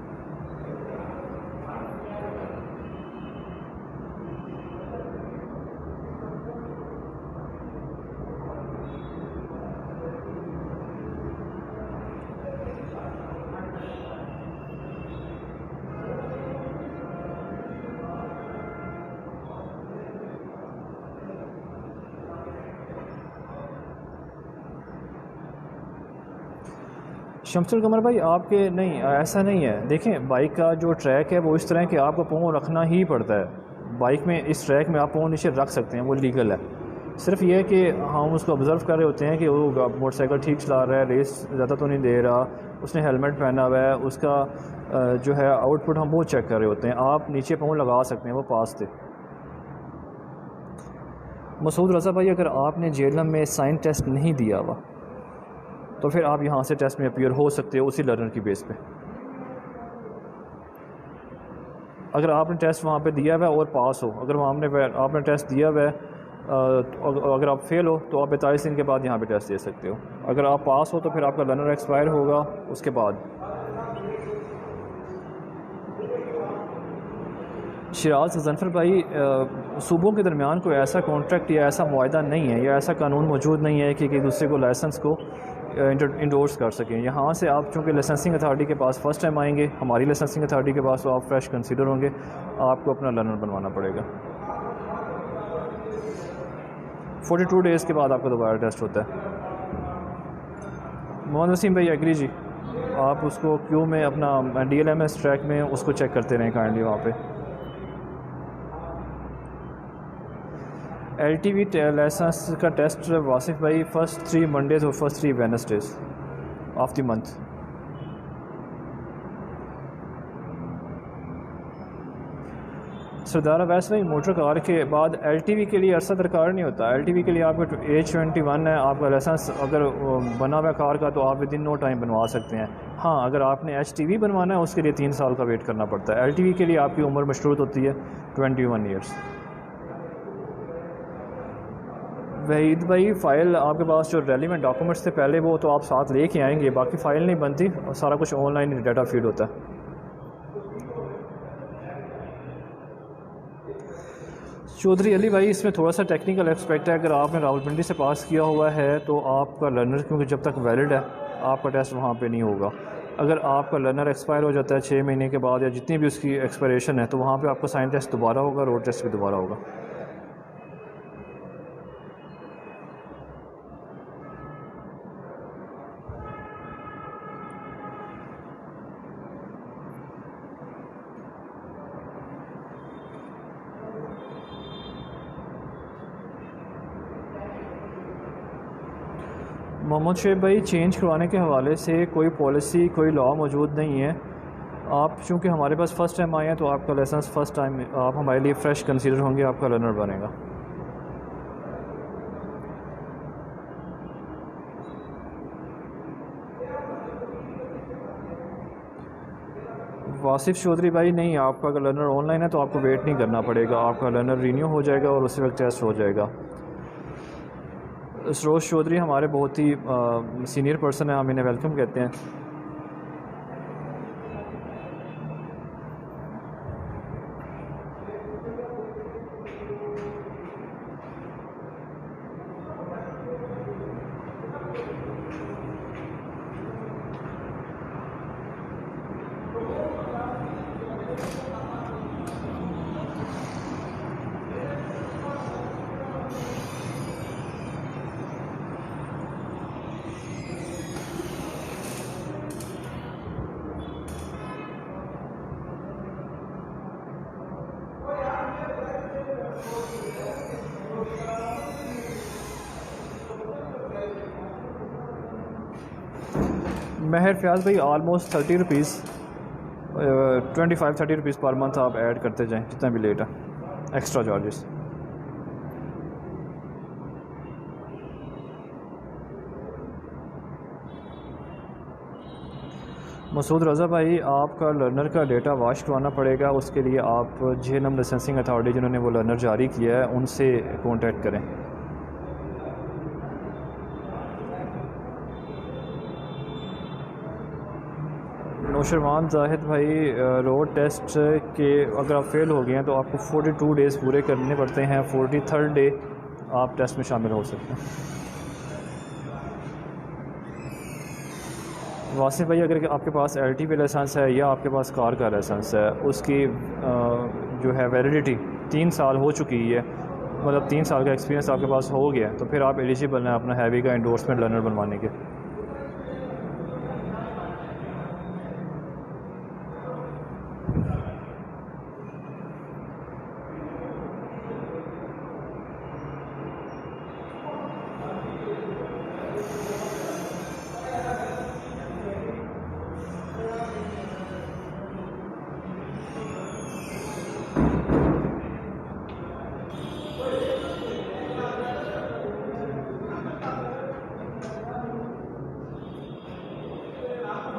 शमसुल कमर भाई, आपके नहीं, ऐसा नहीं है। देखें, बाइक का जो ट्रैक है वो इस तरह है कि आपको पाँव रखना ही पड़ता है। बाइक में इस ट्रैक में आप पाँव नीचे रख सकते हैं, वो लीगल है। सिर्फ ये है कि हम उसको ऑब्ज़र्व कर रहे होते हैं कि वो मोटरसाइकिल ठीक चला रहा है, रेस ज़्यादा तो नहीं दे रहा, उसने हेलमेट पहना हुआ है, उसका जो है आउटपुट हम वो चेक कर रहे होते हैं। आप नीचे पाँव लगा सकते हैं, वो पास थे। मसूद रज़ा भाई, अगर आपने जेलम में साइन टेस्ट नहीं दिया हुआ तो फिर आप यहाँ से टेस्ट में अपीयर हो सकते हो उसी लर्नर की बेस पे। अगर आपने टेस्ट वहाँ पे दिया हुआ है और पास हो, अगर वहाँ आपने टेस्ट दिया हुआ है तो अगर आप फेल हो तो आप 42 दिन के बाद यहाँ पे टेस्ट दे सकते हो। अगर आप पास हो तो फिर आपका लर्नर एक्सपायर होगा उसके बाद। शिराज जनफर भाई, सूबों के दरमियान कोई ऐसा कॉन्ट्रैक्ट या ऐसा मुआहदा नहीं है या ऐसा कानून मौजूद नहीं है कि एक दूसरे को लाइसेंस को इंडोर्स कर सकें। यहाँ से आप चूँकि लाइसेंसिंग अथॉरिटी के पास फ़र्स्ट टाइम आएंगे, हमारी लाइसेंसिंग अथॉरिटी के पास, तो आप फ्रेश कंसीडर होंगे, आपको अपना लर्नर बनवाना पड़ेगा। 42 डेज़ के बाद आपका दोबारा टेस्ट होता है। मोहम्मद वसीम भाई, एग्री जी, आप उसको क्यू में अपना DLMS ट्रैक में उसको चेक करते रहें काइंडली वहाँ पे। LTV लाइसेंस का टेस्ट वासिफ भाई, फ़र्स्ट 3 मंडेज़ और फर्स्ट 3 वेडनेसडेज़ ऑफ द मंथ। सरदार अवैस भाई, मोटर कार के बाद LTV के लिए अरसा दरकार नहीं होता। LTV के लिए आपका एज 21 है, आपका लाइसेंस अगर बना हुआ कार का तो आप विद इन नो टाइम बनवा सकते हैं। हाँ, अगर आपने HTV बनवाना है उसके लिए 3 साल का वेट करना पड़ता है। LTV के लिए आपकी उम्र मशरूत होती है 21 ईयर्स। वहीद भाई, फ़ाइल आपके पास जो रेलिवेंट डॉक्यूमेंट्स थे पहले वो तो आप साथ लेके आएंगे, बाकी फ़ाइल नहीं बनती, सारा कुछ ऑनलाइन डाटा फीड होता है। चौधरी अली भाई, इसमें थोड़ा सा टेक्निकल एक्सपेक्ट है। अगर आपने रावलपिंडी से पास किया हुआ है तो आपका लर्नर, क्योंकि जब तक वैलिड है आपका टेस्ट वहाँ पे नहीं होगा। अगर आपका लर्नर एक्सपायर हो जाता है 6 महीने के बाद या जितनी भी उसकी एक्सपायरेशन है, तो वहाँ पे आपका साइन टेस्ट दोबारा होगा, रोड टेस्ट भी दोबारा होगा। मोहम्मद शेब भाई, चेंज करवाने के हवाले से कोई पॉलिसी, कोई लॉ मौजूद नहीं है। आप चूँकि हमारे पास फ़र्स्ट टाइम आए हैं तो आपका लाइसेंस फ़र्स्ट टाइम आप हमारे लिए फ़्रेश कंसीडर होंगे, आपका लर्नर बनेगा। वासिफ़ चौधरी भाई, नहीं, आपका अगर लर्नर ऑनलाइन है तो आपको वेट नहीं करना पड़ेगा, आपका लर्नर रीन्यू हो जाएगा और उसी वक्त टेस्ट हो जाएगा। सरोज चौधरी हमारे बहुत ही सीनियर पर्सन है, हम इन्हें वेलकम कहते हैं। महर फयाज भाई, almost 30 rupees 25-30 rupees per month आप ऐड करते जाएं जितना भी लेट है, एक्स्ट्रा चार्जेस। मसूद रज़ा भाई, आपका लर्नर का डेटा वाश करवाना पड़ेगा, उसके लिए आप जेएनएम लाइसेंसिंग अथॉरिटी जिन्होंने वो लर्नर जारी किया है उनसे कॉन्टैक्ट करें। नौशरवान जाहिद भाई, रोड टेस्ट के अगर आप फेल हो गए हैं तो आपको 42 डेज़ पूरे करने पड़ते हैं, 43rd डे आप टेस्ट में शामिल हो सकते हैं। वासिफ भाई, अगर आपके पास एलटीवी लाइसेंस है या आपके पास कार का लाइसेंस है, उसकी जो है वैलिडिटी 3 साल हो चुकी है, मतलब 3 साल का एक्सपीरियंस आपके पास हो गया, तो फिर आप एलिजिबल हैं अपना हैवी का इंडोर्समेंट लर्नर बनवाने के।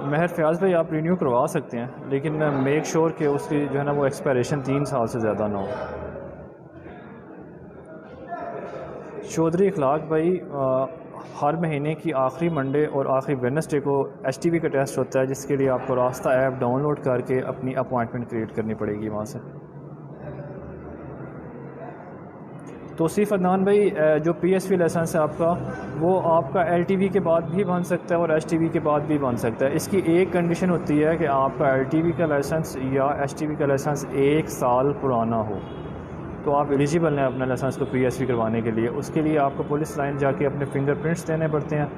महर फयाज भाई, आप रिन्यू करवा सकते हैं, लेकिन मेक श्योर कि उसकी जो है ना वो एक्सपायरेशन 3 साल से ज़्यादा ना हो। चौधरी इखलाक भाई, हर महीने की आखिरी मंडे और आखिरी वेडनेसडे को एचटीवी का टेस्ट होता है, जिसके लिए आपको रास्ता ऐप डाउनलोड करके अपनी अपॉइंटमेंट क्रिएट करनी पड़ेगी वहाँ से। तौसीफ़ अदनान भाई, जो पीएसवी लाइसेंस है आपका, वो आपका एलटीवी के बाद भी बन सकता है और एचटीवी के बाद भी बन सकता है। इसकी एक कंडीशन होती है कि आपका एलटीवी का लाइसेंस या एचटीवी का लाइसेंस 1 साल पुराना हो, तो आप एलिजिबल हैं अपना लाइसेंस को पीएसवी करवाने के लिए। उसके लिए आपको पुलिस लाइन जाके अपने फिंगरप्रिंट्स देने पड़ते हैं।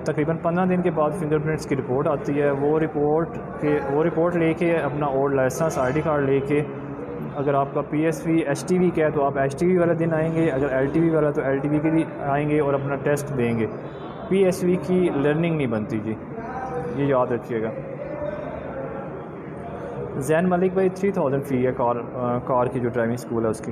तकरीबन 15 दिन के बाद फिंगरप्रिंट्स की रिपोर्ट आती है। वो रिपोर्ट लेके अपना ओल्ड लाइसेंस, आईडी कार्ड लेके, अगर आपका पीएसवी एचटीवी का है तो आप एचटीवी वाला दिन आएंगे, अगर एलटीवी वाला तो एलटीवी के लिए आएंगे और अपना टेस्ट देंगे। पीएसवी की लर्निंग नहीं बनती जी, ये याद रखिएगा। जैन मलिक भाई, 3000 फ़ी है कार की जो ड्राइविंग स्कूल है उसकी।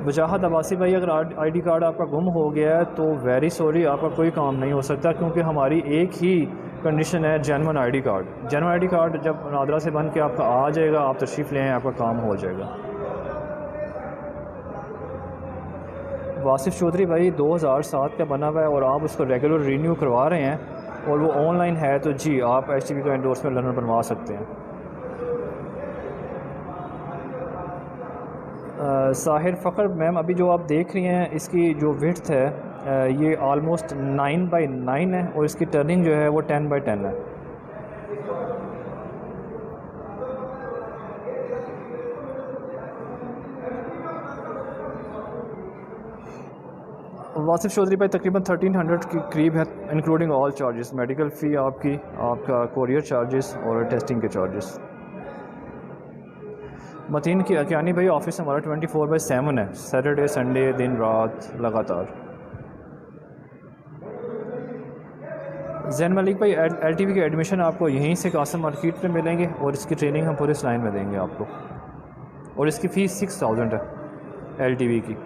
वजाहत अब्बासी भाई, अगर आईडी कार्ड आपका गुम हो गया है तो वेरी सॉरी, आपका कोई काम नहीं हो सकता, क्योंकि हमारी एक ही कंडीशन है, genuine ID card. Genuine ID card जब नादरा से बन के आपका आ जाएगा, आप तशरीफ़ ले आएँ, आपका काम हो जाएगा। वासिफ़ चौधरी भाई, 2007 का बना हुआ है और आप उसको रेगुलर रीन्यू करवा रहे हैं और वो ऑनलाइन है, तो जी आप एचटीवी का एंडोर्समेंट लर्नर बनवा सकते हैं। साहिर फ़खर मैम, अभी जो आप देख रही हैं इसकी जो विड्थ है ये आलमोस्ट 9x9 है और इसकी टर्निंग जो है वो 10x10 है। वासिफ़ चौधरी भाई, तकरीबन 1300 के करीब है, इंक्लूडिंग ऑल चार्जेस, मेडिकल फ़ी आपकी, आपका कोरियर चार्जेस और टेस्टिंग के चार्जेस। मतीन की अकियानी भाई ऑफिस हमारा 24/7 है, सैटरडे संडे दिन रात लगातार। जैन मलिक भाई LTV के एडमिशन आपको यहीं से कासम मार्केट में मिलेंगे और इसकी ट्रेनिंग हम पूरे लाइन में देंगे आपको, और इसकी फ़ीस 6000 है LTV की।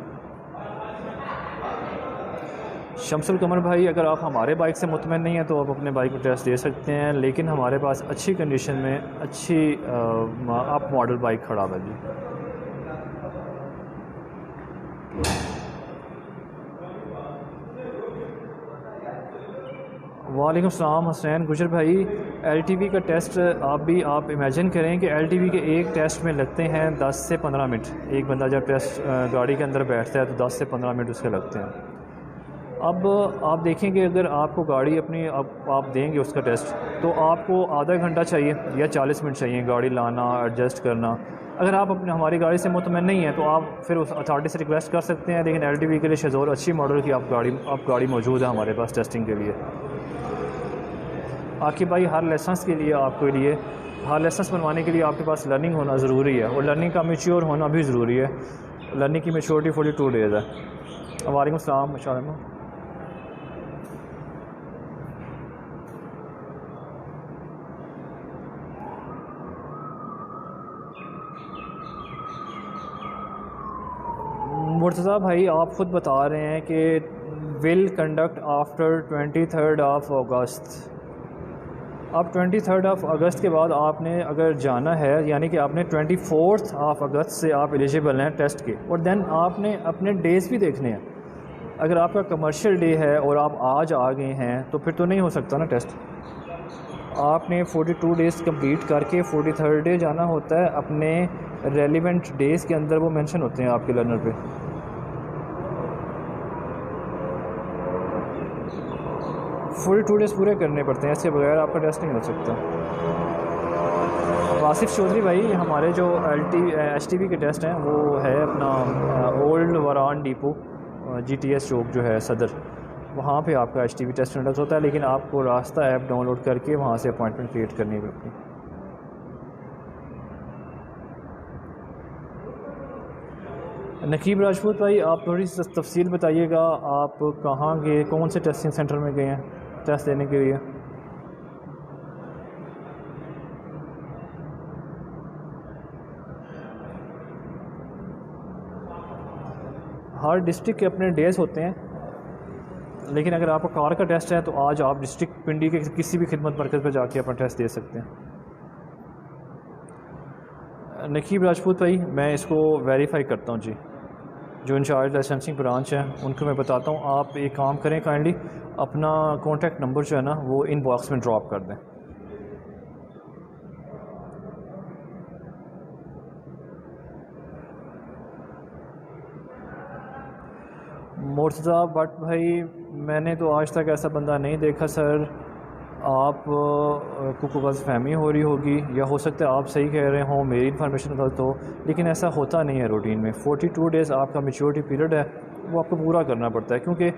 शमसुल कमर भाई अगर आप हमारे बाइक से मुतमईन नहीं हैं तो आप अपने बाइक को टेस्ट दे सकते हैं, लेकिन हमारे पास अच्छी कंडीशन में अच्छी अप मॉडल बाइक खड़ा है जी। वालेकुम सलाम हुसैन गुजर भाई, LTV का टेस्ट आप इमेजिन करें कि LTV के एक टेस्ट में लगते हैं 10 से 15 मिनट। एक बंदा जब टेस्ट गाड़ी के अंदर बैठता है तो 10 से 15 मिनट उसके लगते हैं। अब आप देखेंगे अगर आपको गाड़ी अपनी आप देंगे उसका टेस्ट तो आपको आधा घंटा चाहिए या 40 मिनट चाहिए गाड़ी लाना एडजस्ट करना। अगर आप अपने हमारी गाड़ी से मुतमईन नहीं है तो आप फिर उस अथॉरिटी से रिक्वेस्ट कर सकते हैं, लेकिन LTV के लिए शेज़ोर अच्छी मॉडल की आप गाड़ी मौजूद है हमारे पास टेस्टिंग के लिए। आखिर भाई हर लाइसेंस के लिए हर लाइसेंस बनवाने के लिए आपके पास लर्निंग होना ज़रूरी है, और लर्निंग का मैच्योर होना भी ज़रूरी है। लर्निंग की मैच्योरिटी 42 डेज़ है। वालेकुम सलाम माशाअल्लाह। मुर्तज़ा भाई आप ख़ुद बता रहे हैं कि विल कंडक्ट आफ्टर 23 अगस्त। अब 23 अगस्त के बाद आपने अगर जाना है, यानी कि आपने 24 अगस्त से आप एलिजिबल हैं टेस्ट के, और देन आपने अपने डेज़ भी देखने हैं। अगर आपका कमर्शियल डे है और आप आज आ गए हैं तो फिर तो नहीं हो सकता ना टेस्ट। आपने 42 डेज़ कंप्लीट करके 43rd डे जाना होता है। अपने रेलिवेंट डेज़ के अंदर वो मेंशन होते हैं आपके लर्नर पे। फुल 2 डेज़ पूरे करने पड़ते हैं, ऐसे बगैर आपका टेस्ट नहीं हो सकता। वासिफ चौधरी भाई हमारे जो HTV के टेस्ट हैं वो है अपना ओल्ड वरान डिपो GTS चौक जो है सदर, वहाँ पे आपका HTV टेस्ट कंडक्ट होता है, लेकिन आपको रास्ता ऐप डाउनलोड करके वहाँ से अपॉइंटमेंट क्रिएट करनी है अपनी। नकीब राजपूत भाई आप थोड़ी सी तफसील बताइएगा, आप कहाँ गए, कौन से टेस्टिंग सेंटर में गए हैं टेस्ट देने के लिए? हर डिस्ट्रिक्ट के अपने डेज़ होते हैं, लेकिन अगर आपका कार का टेस्ट है तो आज आप डिस्ट्रिक्ट पिंडी के किसी भी खिदमत मरकज़ पर जाके अपना टेस्ट दे सकते हैं। नकीब राजपूत भाई मैं इसको वेरीफाई करता हूँ जी, जो इंचार्ज लाइसेंसिंग ब्रांच है उनको मैं बताता हूँ। आप एक काम करें, काइंडली अपना कॉन्टैक्ट नंबर जो है ना वो इन बॉक्स में ड्रॉप कर दें। मुर्तज़ा भट्ट भाई मैंने तो आज तक ऐसा बंदा नहीं देखा सर, आप को गलतफ़हमी हो रही होगी, या हो सकता है आप सही कह रहे हों, मेरी इन्फॉर्मेशन गलत हो, लेकिन ऐसा होता नहीं है रूटीन में। 42 डेज़ आपका मैच्योरिटी पीरियड है, वो आपको पूरा करना पड़ता है, क्योंकि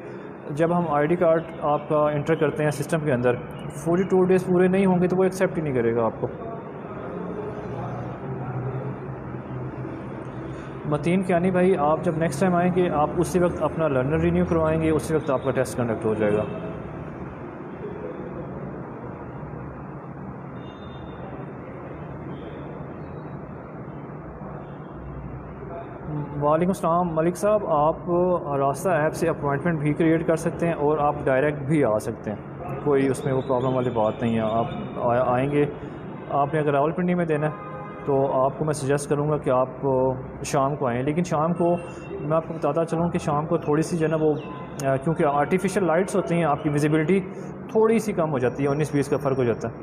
जब हम ID कार्ड आपका इंटर करते हैं सिस्टम के अंदर 42 डेज़ पूरे नहीं होंगे तो वो एक्सेप्ट ही नहीं करेगा आपको। मतीन क्यानी भाई आप जब नेक्स्ट टाइम आएंगे आप उसी वक्त अपना लर्नर रिन्यू करवाएंगे, उसी वक्त आपका टेस्ट कंडक्ट हो जाएगा। वालेकुम सलाम मलिक साहब, आप रास्ता ऐप से अपॉइंटमेंट भी क्रिएट कर सकते हैं और आप डायरेक्ट भी आ सकते हैं, कोई उसमें वो प्रॉब्लम वाली बात नहीं है। आप आएंगे, आपने अगर रावलपिंडी में देना है तो आपको मैं सजेस्ट करूँगा कि आप शाम को आएँ, लेकिन शाम को मैं आपको बताता चलूँ कि शाम को थोड़ी सी जो है ना वो क्योंकि आर्टिफिशियल लाइट्स होती हैं, आपकी विजिबिलिटी थोड़ी सी कम हो जाती है, 19-20 का फ़र्क हो जाता है।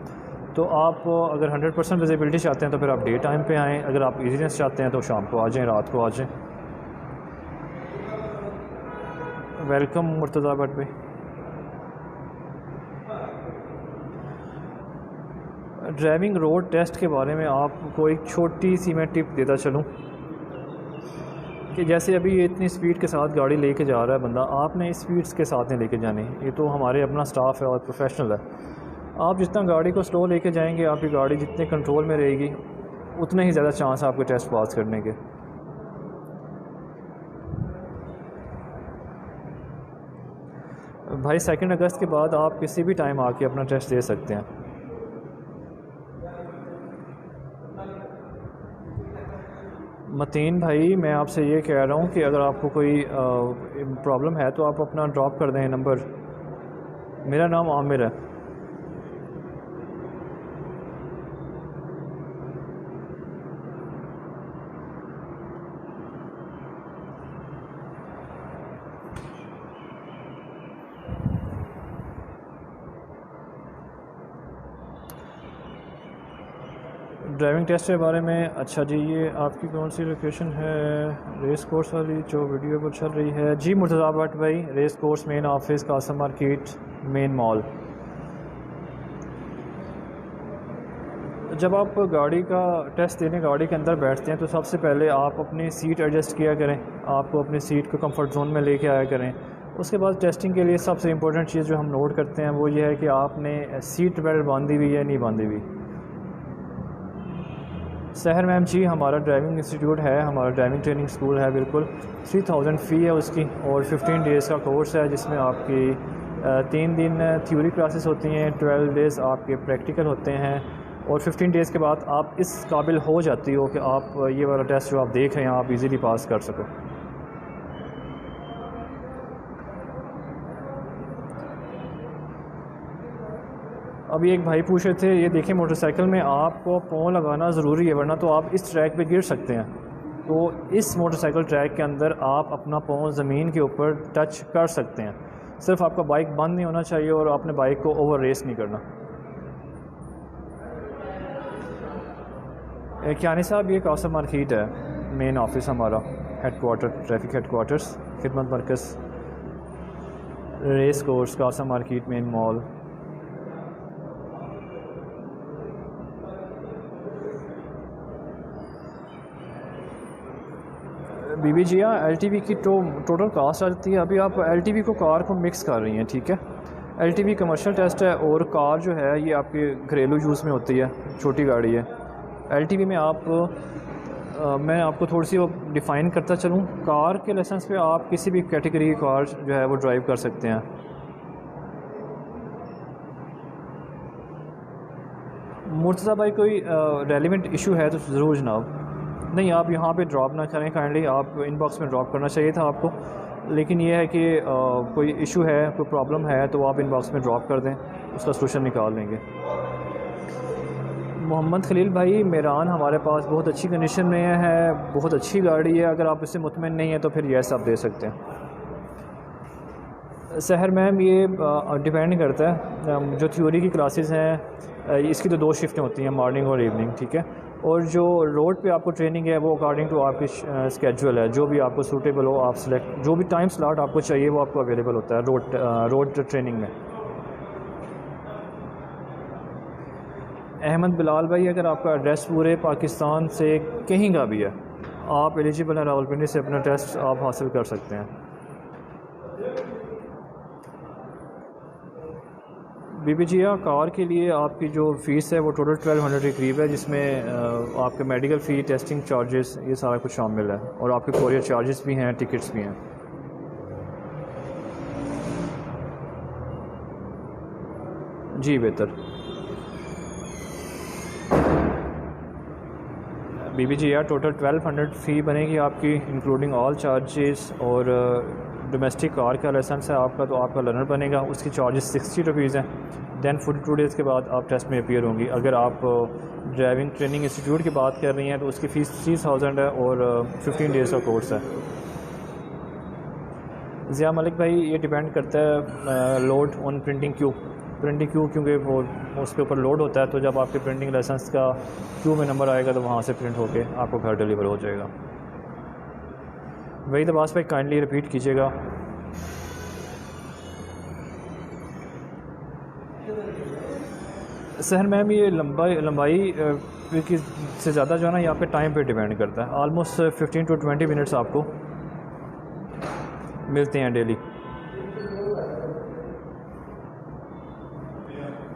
तो आप अगर 100% विजिबिलिटी चाहते हैं तो फिर आप डे टाइम पे आएँ, अगर आप ईजीनेस चाहते हैं तो शाम को आ जाएँ, रात को आ जाएँ। वेलकम मुर्तज़ा भट्ट भाई। ड्राइविंग रोड टेस्ट के बारे में आपको एक छोटी सी मैं टिप देता चलूँ कि जैसे अभी ये इतनी स्पीड के साथ गाड़ी लेके जा रहा है बंदा, आपने इस स्पीड्स के साथ नहीं लेके जानी। ये तो हमारे अपना स्टाफ है और प्रोफेशनल है। आप जितना गाड़ी को स्लो लेके जाएंगे आपकी गाड़ी जितने कंट्रोल में रहेगी उतने ही ज़्यादा चांस आपके टेस्ट पास करने के। भाई 2 अगस्त के बाद आप किसी भी टाइम आके अपना टेस्ट दे सकते हैं। मतीन भाई मैं आपसे ये कह रहा हूँ कि अगर आपको कोई प्रॉब्लम है तो आप अपना ड्रॉप कर दें नंबर। मेरा नाम आमिर है। ड्राइविंग टेस्ट के बारे में, अच्छा जी ये आपकी कौन सी लोकेशन है? रेस कोर्स वाली जो वीडियो पर चल रही है जी, मुर्तज़ा भट्ट भाई, race course main office, Qasim market, main mall. जब आप गाड़ी का टेस्ट देने गाड़ी के अंदर बैठते हैं तो सबसे पहले आप अपनी सीट एडजस्ट किया करें, आपको अपनी सीट को कंफर्ट जोन में लेके आया करें। उसके बाद टेस्टिंग के लिए सबसे इम्पोर्टेंट चीज़ जो हम नोट करते हैं वो ये है कि आपने सीट बेल्ट बांधी हुई है नहीं बांधी हुई। सहर मैम जी, हमारा ड्राइविंग इंस्टीट्यूट है, हमारा ड्राइविंग ट्रेनिंग स्कूल है, बिल्कुल 3000 फ़ी है उसकी, और 15 डेज़ का कोर्स है जिसमें आपकी 3 दिन थ्योरी क्लासेस होती हैं, 12 डेज़ आपके प्रैक्टिकल होते हैं, और 15 डेज़ के बाद आप इस काबिल हो जाती हो कि आप ये वाला टेस्ट जो आप देख रहे हैं आप इजीली पास कर सको। अभी एक भाई पूछ रहे थे, ये देखिए मोटरसाइकिल में आपको पाँव लगाना ज़रूरी है वरना तो आप इस ट्रैक पे गिर सकते हैं। तो इस मोटरसाइकिल ट्रैक के अंदर आप अपना पाँव ज़मीन के ऊपर टच कर सकते हैं, सिर्फ आपका बाइक बंद नहीं होना चाहिए और आपने बाइक को ओवर रेस नहीं करना। क्यानी साहब, ये कासम मार्केट है, मेन ऑफिस हमारा, हेडकोार्टर, ट्रैफिक हेडकोार्टर्स, खिदमत मरकज़, race course, Qasim market, main mall. बीबी जी, हाँ LTV की टोटल कास्ट आ जाती है। अभी आप LTV को कार को मिक्स कर रही हैं, ठीक है। LTV कमर्शियल टेस्ट है और कार जो है ये आपके घरेलू यूज़ में होती है, छोटी गाड़ी है। LTV में मैं आपको थोड़ी सी वो डिफ़ाइन करता चलूँ। कार के लाइसेंस पे आप किसी भी कैटेगरी की कार जो है वो ड्राइव कर सकते हैं। मुर्तज़ा भाई, कोई रेलिवेंट इशू है तो ज़रूर जनाब। नहीं, आप यहाँ पे ड्रॉप ना करें काइंडली, आप इनबॉक्स में ड्रॉप करना चाहिए था आपको, लेकिन ये है कि कोई इशू है, कोई प्रॉब्लम है तो आप इनबॉक्स में ड्रॉप कर दें, उसका सलूशन निकाल लेंगे। मोहम्मद खलील भाई, मेरान हमारे पास बहुत अच्छी कंडीशन में है, बहुत अच्छी गाड़ी है, अगर आप इससे मुतमिन नहीं हैं तो फिर यस आप दे सकते हैं। सहर मैम, ये डिपेंड करता है, जो थ्योरी की क्लासेस हैं इसकी तो 2 शिफ्टें होती हैं, मॉर्निंग और इवनिंग, ठीक है। और जो रोड पे आपको ट्रेनिंग है वो अकॉर्डिंग टू आपकी स्केड्यूल है, जो भी आपको सूटेबल हो आप सेलेक्ट, जो भी टाइम स्लॉट आपको चाहिए वो आपको अवेलेबल होता है रोड ट्रेनिंग में। अहमद बिलाल भाई, अगर आपका एड्रेस पूरे पाकिस्तान से कहीं का भी है, आप एलिजिबल हैं, रावलपिंडी से अपना टेस्ट आप हासिल कर सकते हैं। बीबी जी, कार के लिए आपकी जो फ़ीस है वो टोटल 1200 के करीब है, जिसमें आपके मेडिकल फ़ी, टेस्टिंग चार्जेस, ये सारा कुछ शामिल है, और आपके कोरियर चार्जेस भी हैं, टिकट्स भी हैं। जी बेहतर। बीबी जी, टोटल 1200 फ़ी बनेगी आपकी, इंक्लूडिंग ऑल चार्जेस, और डोमेस्टिक कार का लाइसेंस है आपका तो आपका लर्नर बनेगा, उसकी चार्जेस 60 रुपीज़ हैं। दैन 42 डेज़ के बाद आप टेस्ट में अपीयर होंगी। अगर आप ड्राइविंग ट्रेनिंग इंस्टीट्यूट की बात कर रही हैं तो उसकी फ़ीस 3000 है और 15 डेज़ का कोर्स है। ज़िया मलिक भाई, ये डिपेंड करता है लोड ऑन प्रिंटिंग क्यू, क्योंकि वो उसके ऊपर लोड होता है, तो जब आपके प्रिंटिंग लाइसेंस का क्यू में नंबर आएगा तो वहाँ से प्रिंट होके आपको घर डिलीवर हो जाएगा। वही तो बात भाई, काइंडली रिपीट कीजिएगा। सहर मैम, ये लंबाई की से ज़्यादा जो है ना ये आपके टाइम पे डिपेंड करता है। ऑलमोस्ट 15 to 20 मिनट्स आपको मिलते हैं डेली।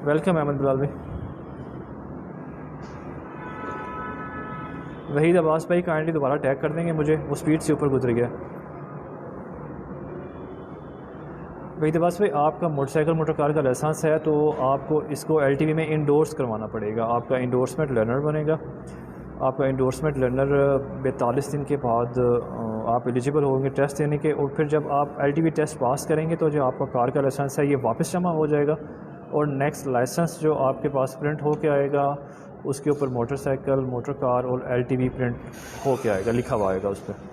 वेलकम अहमद बिलाल भाई। वहीद अब्बास भाई काइंडली दोबारा टैग कर देंगे मुझे, वो स्पीड से ऊपर गुजर गया। वहीद अब्बास भाई आपका मोटरसाइकिल मोटर कार का लाइसेंस है तो आपको इसको एलटीवी में इंडोर्स करवाना पड़ेगा, आपका इंडोर्समेंट लर्नर बनेगा। आपका इंडोर्समेंट लर्नर 42 दिन के बाद आप एलिजिबल होंगे टेस्ट देने के, और फिर जब आप एलटीवी टेस्ट पास करेंगे तो जो आपका कार का लाइसेंस है ये वापस जमा हो जाएगा, और नेक्स्ट लाइसेंस जो आपके पास प्रिंट हो के आएगा उसके ऊपर मोटरसाइकिल मोटर कार और एलटीवी प्रिंट हो के आएगा, लिखा हुआ आएगा उस पर।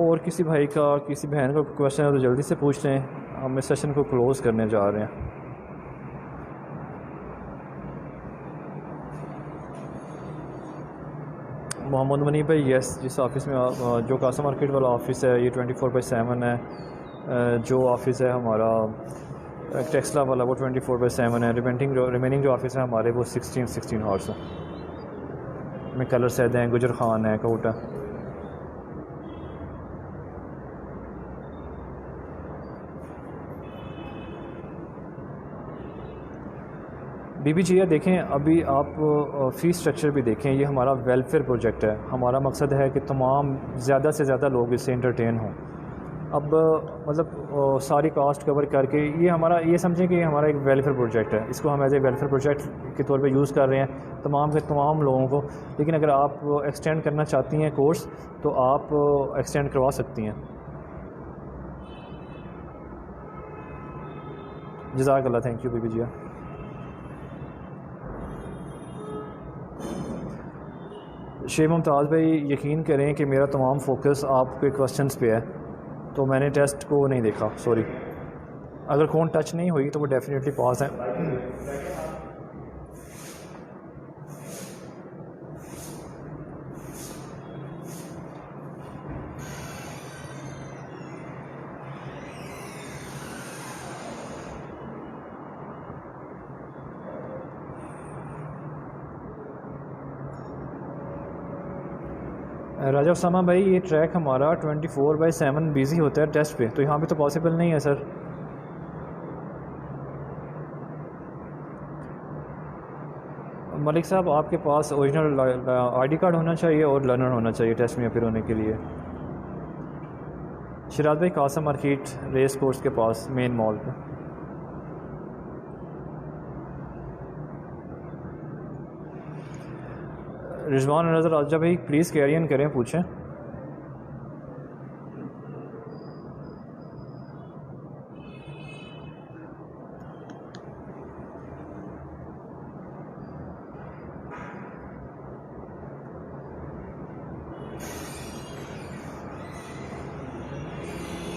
और किसी भाई का किसी बहन का क्वेश्चन है तो जल्दी से पूछ लें, हम इस सेशन को क्लोज़ करने जा रहे हैं। मोहम्मद मनी भाई यस, जिस ऑफ़िस में जो कासा मार्केट वाला ऑफ़िस है ये 24/7 है, जो ऑफ़िस है हमारा टेक्सला वाला वो 24/7 है, रिमेनिंग जो ऑफ़िस है हमारे वो 16 हॉर्स है। में कलर सैद हैं, गुजर खान है, कोटा। बीबी जी देखें, अभी आप फ़ी स्ट्रक्चर भी देखें, ये हमारा वेलफेयर प्रोजेक्ट है। हमारा मकसद है कि तमाम ज़्यादा से ज़्यादा लोग इससे एंटरटेन हों। अब मतलब सारी कास्ट कवर करके ये समझें कि ये हमारा एक वेलफेयर प्रोजेक्ट है, इसको हम एज ए वेलफेयर प्रोजेक्ट के तौर पे यूज़ कर रहे हैं तमाम के तमाम लोगों को। लेकिन अगर आप एक्सटेंड करना चाहती हैं कोर्स तो आप एक्सटेंड करवा सकती हैं। जज़ाकल्लाह, थैंक यू बीबी जी। शेख मुमताज़ भाई यकीन करें कि मेरा तमाम फोकस आपके क्वेश्चंस पे है, तो मैंने टेस्ट को नहीं देखा, सॉरी। अगर फ़ोन टच नहीं हुई तो वो डेफिनेटली पास है। राजा उसामा भाई ये ट्रैक हमारा 24/7 बिज़ी होता है टेस्ट पे, तो यहाँ पे तो पॉसिबल नहीं है सर। मलिक साहब आपके पास ओरिजिनल आईडी कार्ड होना चाहिए और लर्नर होना चाहिए टेस्ट में अपियर होने के लिए। शिराज भाई कासा मार्केट रेस कोर्स के पास मेन मॉल पे। रिजवान नज़र राजा भाई प्लीज़ कैरियन करें, पूछें।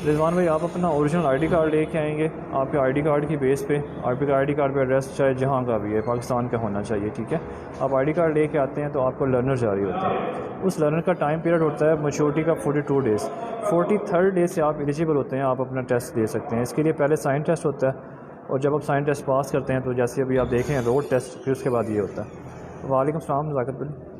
रिजवान भाई आप अपना ओरिजिनल आईडी कार्ड लेके आएंगे, आपके आईडी कार्ड की बेस पे आपके आईडी कार्ड पे एड्रेस चाहे जहाँ का भी है पाकिस्तान का होना चाहिए, ठीक है। आप आईडी कार्ड लेके आते हैं तो आपको लर्नर जारी होता है। उस लर्नर का टाइम पीरियड होता है मैच्योरिटी का 42 डेज़। 43rd डे से आप एलिजिबल होते हैं, आप अपना टेस्ट दे सकते हैं। इसके लिए पहले साइन टेस्ट होता है, और जब आप साइन टेस्ट पास करते हैं तो जैसे अभी आप देखें रोड टेस्ट, फिर उसके बाद ये होता है। वालेकुम सलाम नज़ाकत भाई।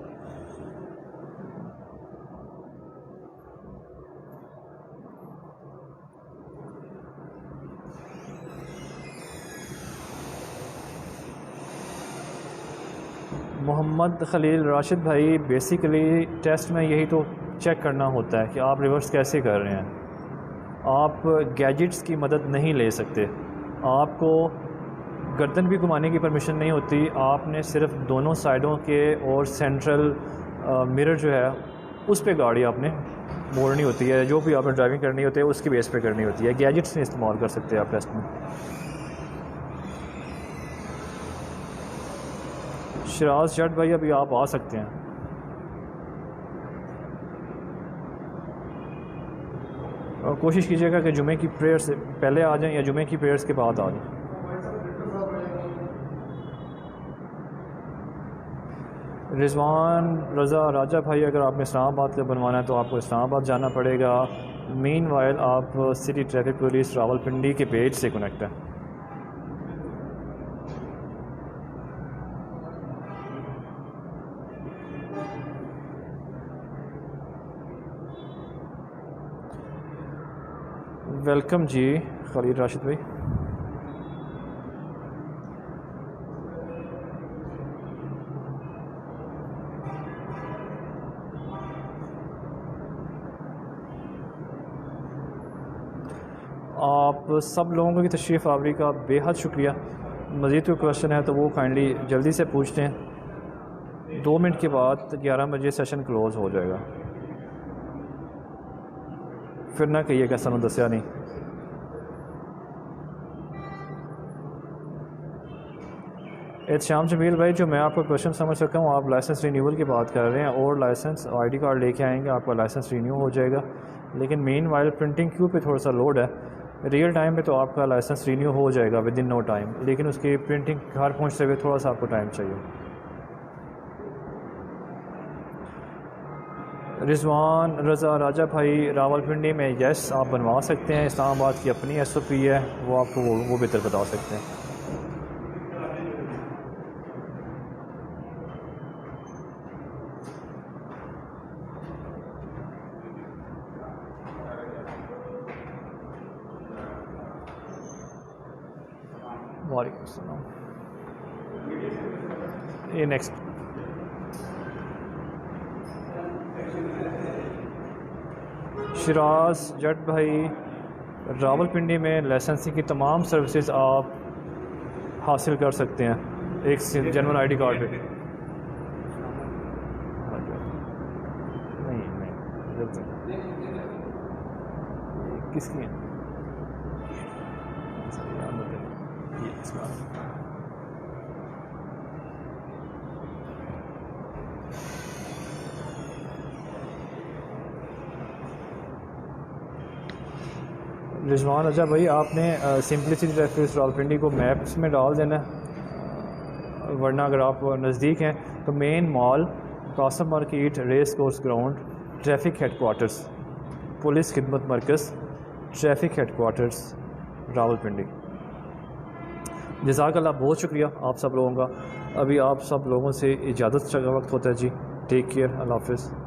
मोहम्मद खलील राशिद भाई बेसिकली टेस्ट में यही तो चेक करना होता है कि आप रिवर्स कैसे कर रहे हैं। आप गैजेट्स की मदद नहीं ले सकते, आपको गर्दन भी घुमाने की परमिशन नहीं होती। आपने सिर्फ दोनों साइडों के और सेंट्रल मिरर जो है उस पे गाड़ी आपने मोड़नी होती है, जो भी आपने ड्राइविंग करनी होती है उसकी बेस पे करनी होती है। गैजेट्स नहीं इस्तेमाल कर सकते आप टेस्ट में। शिराज जट भाई अभी आप आ सकते हैं। और कोशिश कीजिएगा कि जुमे की प्रेयर से पहले आ जाएं या जुमे की प्रेयर्स के बाद आ जाएं। रिजवान रज़ा राजा भाई अगर आपने इस्लामाबाद का बनवाना है तो आपको इस्लामाबाद जाना पड़ेगा। मीनवाइल आप सिटी ट्रैफिक पुलिस रावलपिंडी के पेज से कनेक्ट है। वेलकम जी खलील राशिद भाई। आप सब लोगों की तशरीफ़ आवरी का बेहद शुक्रिया। मज़ीद कोई क्वेश्चन है तो वो काइंडली जल्दी से पूछते हैं। 2 मिनट के बाद 11 बजे सेशन क्लोज़ हो जाएगा। फिर ना कहिए कि सानू दस्या नहीं। एहतशाम जमील भाई, जो मैं आपका क्वेश्चन समझ सका हूँ, आप लाइसेंस रिन्यूअल की बात कर रहे हैं और लाइसेंस ID कार्ड लेके आएंगे, आपका लाइसेंस रिन्यू हो जाएगा। लेकिन मेन वाइल प्रिंटिंग क्यू पे थोड़ा सा लोड है। रियल टाइम पे तो आपका लाइसेंस रिन्यू हो जाएगा विद इन नो टाइम, लेकिन उसकी प्रिंटिंग घर पहुँचते हुए थोड़ा सा आपको टाइम चाहिए। रिजवान रज़ा राजा भाई रावलपिंडी में यस आप बनवा सकते हैं। इस्लामाबाद की अपनी SOP है, वो आपको वो बेहतर बता सकते हैं। वालेकुम अस्सलाम। ये नेक्स्ट शिराज जट भाई, रावलपिंडी में लाइसेंसिंग की तमाम सर्विसेज आप हासिल कर सकते हैं एक जेन्युइन ID कार्ड पे। नहीं किसकी है? रिजवान अच्छा भाई, आपने सिंपलिसिटी ट्रैफिक रावलपिंडी को मैप्स में डाल देना है, वरना अगर आप नज़दीक हैं तो main mall, Qasim market, race course ground, traffic headquarters, police खिदमत मरकज़, ट्रैफिक हेडकोार्टर्स रावलपिंडी। जज़ाकल्लाह, बहुत शुक्रिया आप सब लोगों का। अभी आप सब लोगों से इजाज़त का वक्त होता है जी। टेक केयर, अल्लाह हाफ़िज़।